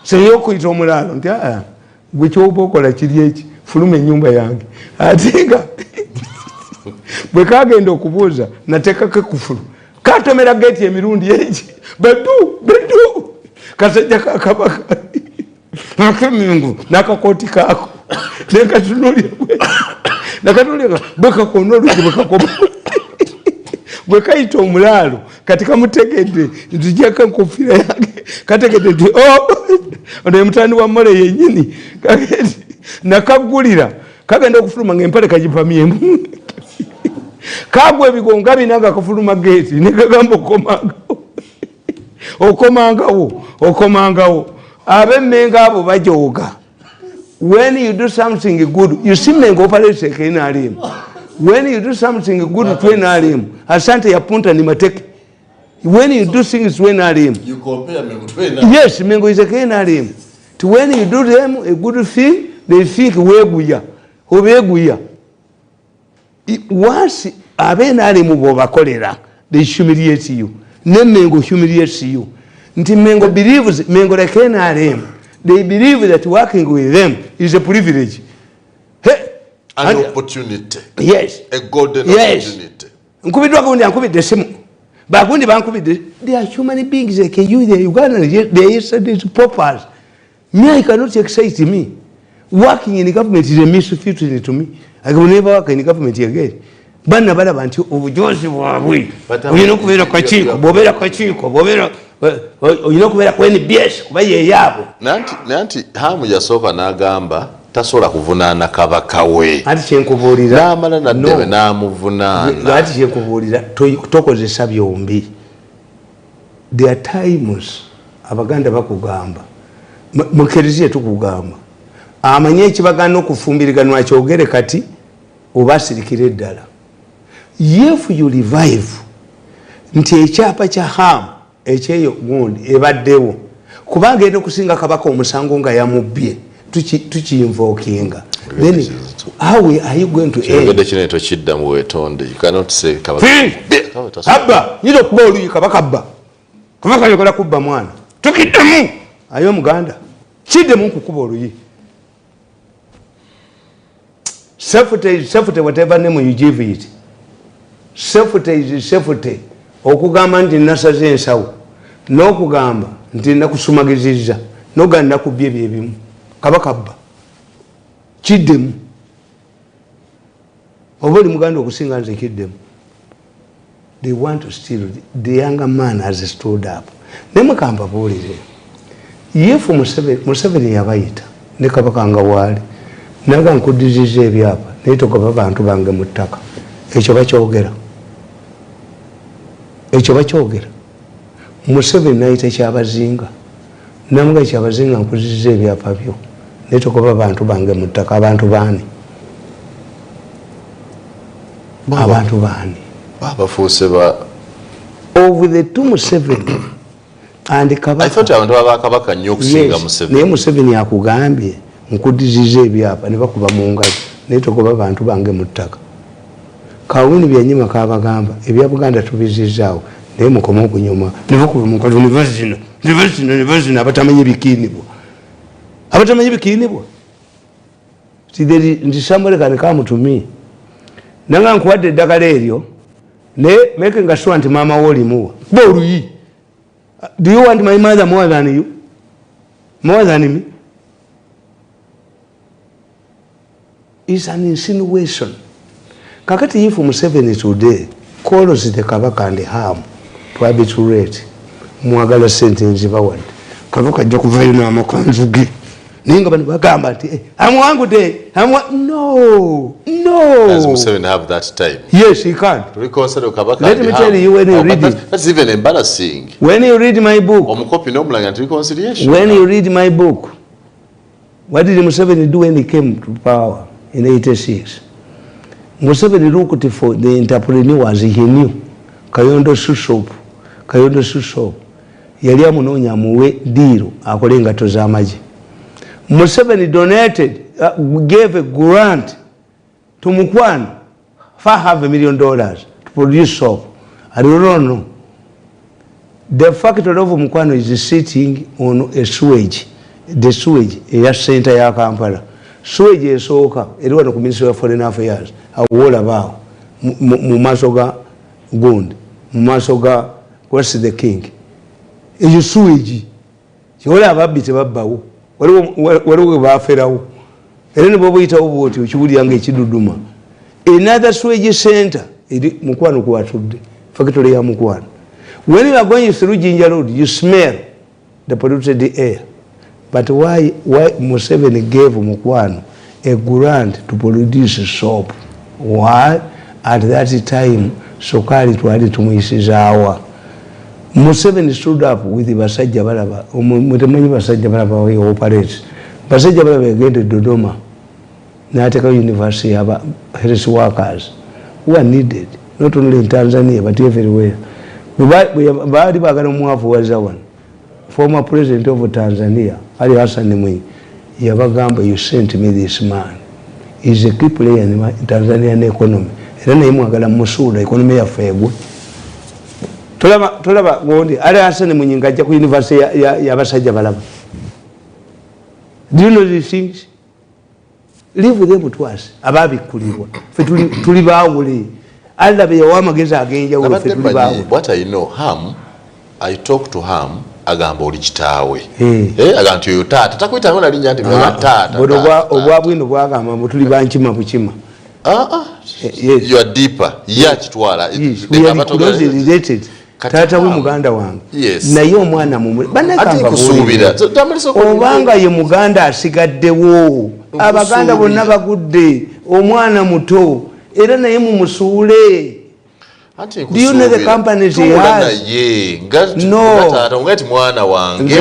senyiwa okuyita omulaalo nti gwe kyoba okola kiri eki fuluma ennyumba yange ate nga bwe kagenda okubuuza nateekako ekufulu katomera geeti emirundi egi bedu kasajja kakabaka akemingu nakakooti kaako nenkatunulya bwekakona olugi bwekakoma bwekayita omulaalo kati kamutegedde nzijako enkufiira yange kategedde nti ono emutani wa mmole yennyini nakagulira kagenda okufuluma ngaempale kagipamyemu kagwa ebigonga binaga kafuluma geeti nekagamba okomangawo abemmenga abo bajooga. When you do something good, you see mengo operates KNRM. When you do something good to NRM, asante ya punta ni mateke. When you do things to NRM, you compare mengo to NRM. Yes, mengo is a KNRM. To when you do them a good thing, they think weguya. Once abenRM bobakolera, they humiliate you. Ne mengo humiliates you. Nti mengo believes mengo like KNRM. They believe that working with them is a privilege. Hey, an opportunity. Yes. A golden opportunity. They are human beings like you, the Ugandans, they are yesterday's paupers. Me, I cannot excite me. Working in the government is a misfortune to me. I will never work in the government again. Bana bala bantu obujozi bwabwe. Oyina okubeera kakiiko, bw'obeera kakiiko, bw'obeera oyina okubeera ku NBS kuba ye yaabo. Nanti hamu yasooka n'agamba tasobola kuvunaana kabaka we. Ati kyenkubuulira. N'amala naddewe n'amuvunaana. Ati kyenkubuulira tokozesa byombi. There are times Abaganda bakugamba. Mukkirize tukugamba. Amanye ekibagana okufumbiriganwa kyogere kati obasirikire eddala. If you revive nti ekyapa kya hamu ekyeyo gundi ebaddewo kubanga eno kusinga kabaka omusango nga yamubbye tukiyinvokinga, then how are you going to end? Kineeto kidda mu wetonde. You cannot say kabaka abba nyina okuba oluyi kabaka abba kabaka ayagala kubba mwana tukiddemu ayo omuganda kiddemu kukuba oluyi. Safety, whatever name you give it. Safety is safety. Okugamba nti nasaze ensawo n'okugamba nti nakusumagizizza n'oganda kubbya ebimu kabaka bba kiddemu oba oli muganda okusinga nze kiddemu. They want to steal. The younger man has stood up. Nemukamba buulire yefu Museveni yabayita ne kabaka nga waali naga nkuddiziza ebyapa naye togoba abantu bange mu ttaka. Ekyo bakyogera. Museveni nayita ekyabazinga namuga ekyabazinga nkuziza ebyapa byo naye togoba abantu bange mu ttaka. Abantu baani? Abantu baani? Bafuuse ba over the two Museveni and kabaka. I thought abantu babakabaka nnyo okusinga Museveni. Naye Museveni akugambye nkuddiziza ebyapa ne bakuba mu ngalo naye togoba abantu bange mu ttaka. Kawuni byanyima kabagamba ebya Buganda tubizizaawo naye mukoma okunyuma nebakuba mu ngalo nivazina abatamanyi bikiinibwa. Abatamanyi bikiinibwa ndi somebody can come to me nanga nkuwadde eddagala eryo ne making a sure nti maama wo olimuwa kuba oluyi. Do you want my mother more than you? More than me? It's an insinuation. Kakati if Museveni today calls the kabaka and harm to arbitrate mwagala sentence bawadde kabaka ajja kuvayo n'amakanzu ge ninga bano bagamba nti amwangu de no. Does Museveni have that time? Yes, he can. To reconcile kabaka. Let me tell you when you read it. That's even embarrassing. When you read my book. Omukopi n'omulanga nti reconciliation. When you read my book. What did Museveni do when he came to power? in 86. Museveni looked for the entrepreneurs he knew. Kayondo Susop. Yali amunoonya amuwe deal akole engato z'amagye. Museveni donated, gave a grant to Mukwano for $500 million to produce soap. I don't know. The factory of Mukwano is sitting on a sewage. The sewage is center ya Kampala. Sewage is soka. It was the Ministry of Foreign Affairs. A wall about Mumasoga Gund. Mumasoga, what's the king? Is sewage. You all have a bit of a bow. What do we have for? Anybody told you, Muyanga Chiduduma. Another sewage center, Mukwano Kuatudi, factory ya Mukwano. When you are going through Jinja Road, you smell the polluted air. But why Museveni gave Mukwano a grant to produce soap? Why? At that time, Sokari twali tumuyisizawa. Museveni stood up with Basajja Balaba. Mutemanyi Basajja Balaba we operates. Basajja Balaba agenda Dodoma. Nataka University of health workers who are needed, not only in Tanzania but everywhere. Baadi bagala omwavu wazawan. Former president of Tanzania, Ali Hassan Mwinyi, yabagamba, you sent me this man. He's a key player in Tanzanian economy. Era naye mwagala musuula economy ya fegwe. Tolaba gondi Ali Hassan Mwinyi ngajja ku university ya Basajja Balaba. Do you know these things? Live with them to us. Ababikulirwa. Fe tuli baawule. Alabe yawamageza agenja wo fe tuli baawule. What I know, Ham, I talk to Ham, agamba oli kitaawe. Aganti yo taata. Takwita ngona linnya nti taata. Obwabwino bwagamba mbu tuli bankima bukima. Yes. You are deeper. Yachitwala. Yes. We are closely related. Tata we muganda wange. Yes. Naye omwana mumwe. Banakamba kusubira. Obanga ye muganda asigaddewo. Abaganda bonna bagudde. Omwana muto. Era naye mumusuule. Do you know the companies he has? No. Ngati mwana wange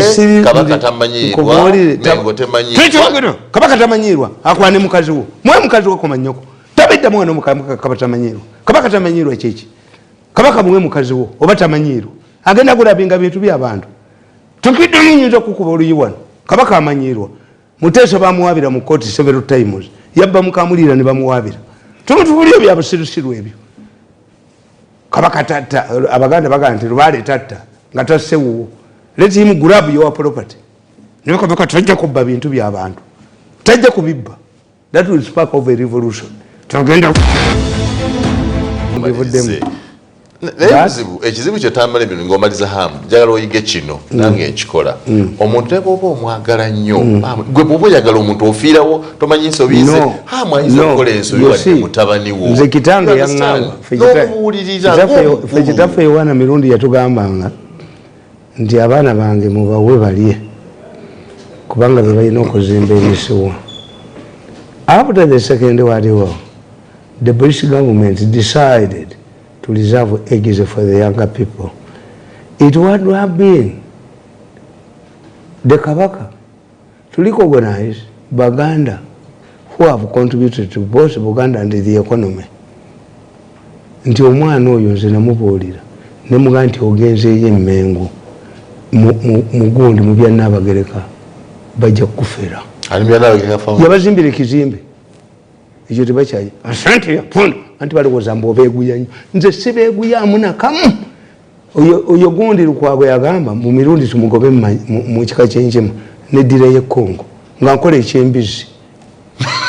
kabaka tamanyirwa mengo temanyirwa. Kabaka tamanyirwa akwane mukazi wo. Mwe mukazi wo komanyoko. Tabidda mwana kabaka tamanyirwa. Kabaka tamanyirwa kyeki. Kabaka mwe mukazi wo oba tamanyirwa. Agenda kulabinga bintu by'abantu. Tukidde nyinza kukuba oluyiwana. Kabaka amanyirwa. Muteso bamuwabira mu court several times. Yabba mukamulira ne bamuwabira. Tumutubulyo bya busirusiru ebyo. Kabaka tata abaganda baganda lubale tata nga tasewo. Let him grab your property. Niwe kabaka tajja kubba bintu by'abantu. Tajja kubibba. That will spark of a revolution. Tugenda ekizibu kyo Tamale bino ng'omaliza Hamu njagala oyige kino nange nkikola omuntu ne bw'oba omwagala nnyo gwe bw'oba oyagala omuntu ofiirawo tomanyi nsobize Hamu ayinza okukola ensobi wadde mutabani wo nze kitange yaŋŋamba ffe kitaffe Yohana Mirundi yatugambanga nti abaana bange mubawe balye kubanga be balina okuzimba emisiwa. After the Second World War, the British government decided to reserve eggs for the younger people. It would have been the Kabaka to recognize Baganda who have contributed to both Buganda and the economy. Nti omwana oyo nze namubuulira ne muga nti ogenzeeyo emmengo mugundi mu bya Nnaabagereka bajja kufera. Yabazimbira ekizimbe ekyo tebakyayi asante yapondo anti balowooza mbu obeeguya nnyo nze sibeeguyaamu nakamu. Oyo gundi Lukwago yagamba mu Mirundi tumugobe mu kika ky'enkima n'eddira y'Ekkongo nga nkola ekyembizi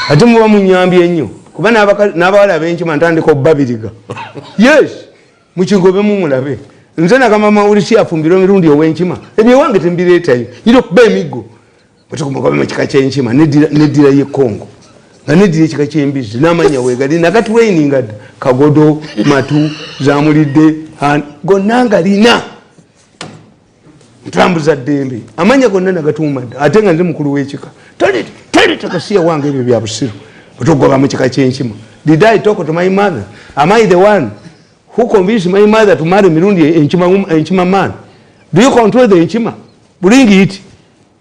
ate muba munyambye nnyo kuba n'abawala ab'enkima ntandika obbabiriga. Yes, mukigobe mumulabe. Nze nagamba mawulisi afumbirwa Mirundi ow'enkima ebyo ewange tembireetayo yira okuba emiggo otumugobe mu kika ky'enkima n'eddira y'Ekkongo nga n'eddira ekika ky'embizi n'amanya weegali nagatraininga Kagodo Matu Zamulidde gonna ngalina ntambuza ddembe amanya gonna nagatuumadde ate nga nze mukulu w'ekika tali takasiya wange ebyo bya busiru otogoba mu kika ky'enkima. Did I talk to my mother? Am I the one who convinced my mother to marry Mirundi enkima man? Do you control the enkima? Bring it.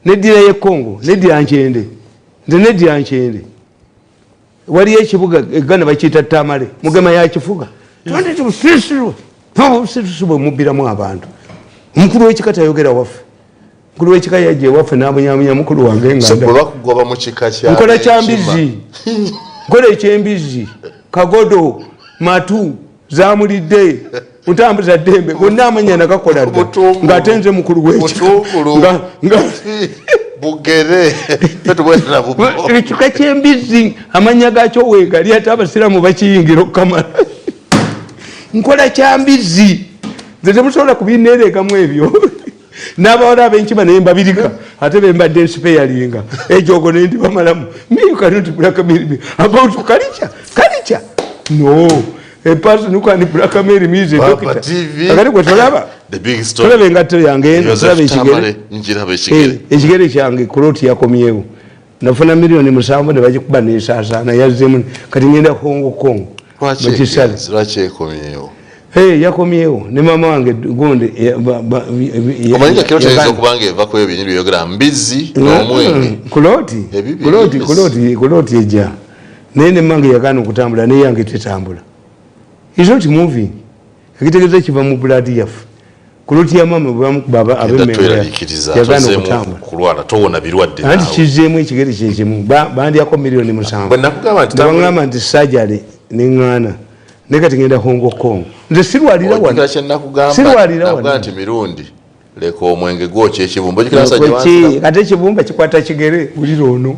N'eddira y'Ekkongo n'eddira nkyende nze n'eddira nkyende waliyo ekibuga eggana bakiyita Tamale Mugema yakifuga twandete busirisiru busirisiru bwe mubbiramu abantu omukulu w'ekika tayogera waffe mukulu w'ekika yajja ewaffe n'abunyabunya mukulu wange nkola kyambizi nkola ekyembizi kagodo matu zamulidde mutambuza ddembe gonna amanya nagakola dda ng'ate nze mukulu w'ekika bugere ekika kyembizi amanya gakyo weegali ate abasiramu bakiyingira okukamala nkola kyambizi nze temusobola kubineereekamu ebyo n'abawala ab'enkiba naye mbabirika ate be mbadde nsipeyalinga ejogo nendi bamalamu miyukanoti blackmail about kalicha no a person who can blackmail me is a doctor akati gwe tolaba tolaba engatto yange eno tolaba ekigere kyange kuloti yakomyewo nafuna miliyoni 7 ne bagikuba neesaasaana yazzemu kati ngenda kongo mukisale yakomyewo ne mama wange gundi omanyika kiro kyinza okubanga evako ebyo byogera mbizi n'omwenge kuloti ejja naye ne mange yagaana okutambula naye yange tetambula is not moving ekitegeeza kiva mu buladi yaffe kuloti ya mama bwebamukubaba abemeyagaana okutambula anti kizeemu ekigere kyekimu bandyako miliyoni 7 nebagamba nti sajale neŋŋaana naye kati ngenda Kongo nze sirwalira wano nti Mirundi leka omwenge gwokya ekibumba ate ekibumba kikwata kigere bulira ono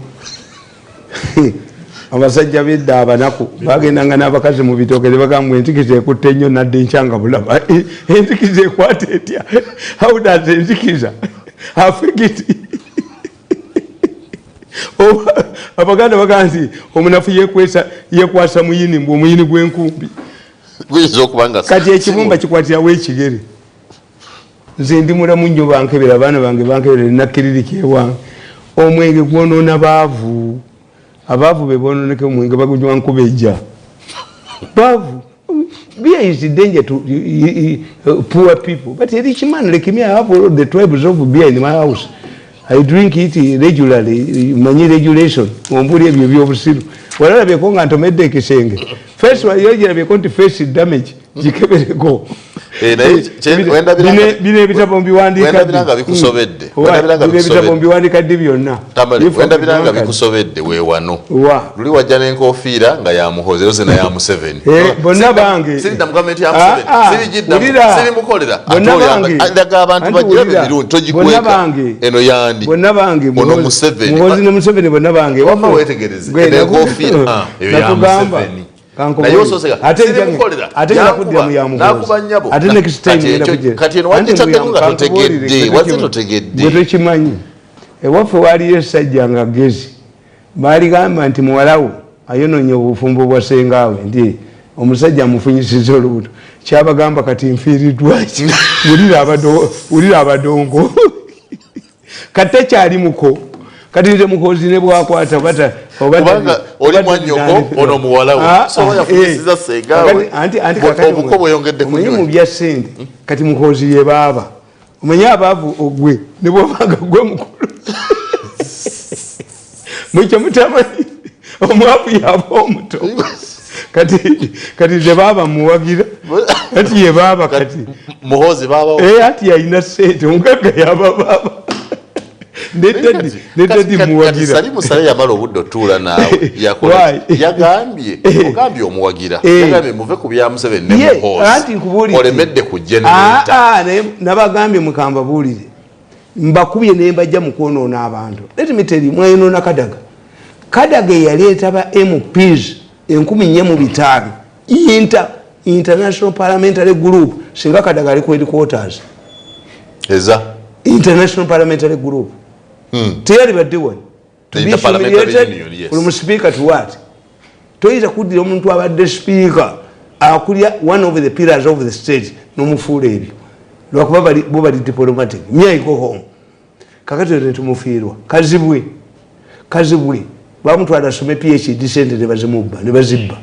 abasajja bedda abanaku bagendanga n'abakazi mu bitooke ne bagamba enzikiza ekutte nnyo nadde nkyanga bulaba enzikiza ekwata etya how does enzikiza affect abaganda bagamba nti omunafu yekwasa muyini mbwe omuyini gw'enkumbi kati ekibumba kikwatirawo ekigere nze ndi mulamu nnyo bankebera abaana bange bankebera nakiririki ewange omwenge gwonoona abaavu be boononeka omwenge bagunywa nkuba ejja baavu beer is danger to poor people but rich man like me I have all the tribes of beer in my house I drink it regularly manyi regulation ombuli ebyo byobusiru walabeko nga ntomedde ekisenge first yogerabyeko nti face damage gikebereko bino ebitabo mbiwandika ddi byonna wenda biranga bikusobedde weewano luli wajja n'enkofiira nga ya Muhoozi ero zena ya Museveni bonna bange sirida mu gavumenti ya Museveni sirimukolera ndaga abantu bagira Mirundi togikweka eno yandi bonna bange ono Museveni Muhoozi ne Museveni bonna bange wama wetegereze n'enkofiira eyo ya Museveni ate next time totegeddwe ewaffe waaliyo essajja nga gezi baaligamba nti muwalawo ayonoonye obufumbo bwa sengaawe nti omusajja amufunyisiza olubuto kyabagamba kati nfiiriddwaki wulira abadongo kati takyali muko kati nze Muhoozi ne bwakwata kubanga oli mwannyoko ono muwalawo so yafunyisiza sengaawe obuko bweyongedde omanyi mu bya ssente kati Muhoozi ye baaba omanyi abaavu ogwe ne bwobanga gwe mukulu mukyo mutamanyi omwavu yaba omuto kati ze baaba muwagira kati ye baaba kati Muhoozi baaba ati yalina ssente omugagga yaba baaba nedadi muwagira Salim Saleh yamala obudde otuula naawe yagambye omuwagira yagambye muve ku bya Museveni ne Muhoozi olemedde ku generator nabagambye mukambabuulire mbakubye ne mbajja mu kwonoona abantu let me tell you mwayonoona Kadaga yaleeta ba MPs 14,500 international parliamentary group singa Kadaga ali ku headquarters eza international parliamentary group teyali badde wano from speaker to what toyita kuddira omuntu abadde speaker akulya one of the pillars of the state n'omufuula ebyo lwakuba bo bali diplomatic myaiko home kakati netumufiirwa kazibwe bamutwala asome PhD sente ne bazibba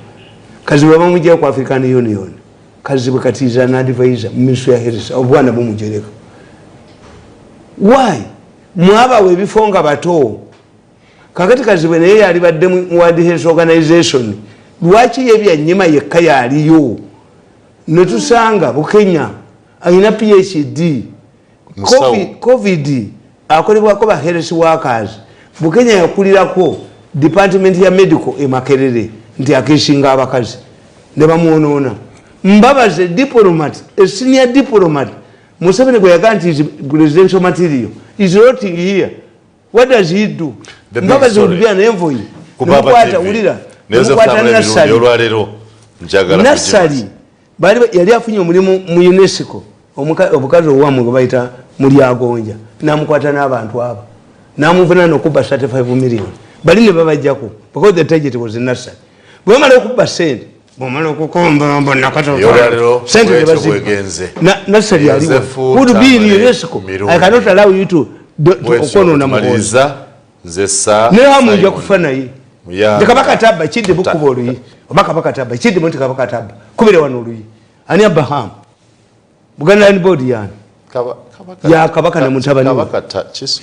kazibwe bamujja ku African Union kazibwe kati is an advisor ministry ya health obwana bumujereka why mwabawe ebifonga bato kakati Kazibwe naye yali badde mu World Health Organization lwaki yebyanyima yekka yaliyo netusanga Bukenya alina PhD COVID akolebwako ba health workers Bukenya yakulirako department ya medical e Makerere nti akishinga abakazi ne bamuonoona mbabaze diplomat a senior diplomat Museveni gwe yaganti presidential material is rotting here. What does he do? Mbabaze ulibia na envoy kukwata ulira kukwata nasali bali yali afunye omulimu mu UNESCO obukazi owamu gwe bayita muli agonja namukwata n'abantu abo namuvuna nokuba 35 million bali ne babajjako because the target was nasali bwe mala okuba sente bomala okukomba mbona kato sente bazigenze nasali aliwo would be in UNESCO. I cannot allow you to okonona maliza zessa ne hamunja kufana yi ndikabaka tabba kidde bukubolo yi obaka tabba kidde monti kabaka tabba kubere wanulu yi ani Abraham Buganda Land Board yani kabaka ya kabaka na mutabani kabaka chiso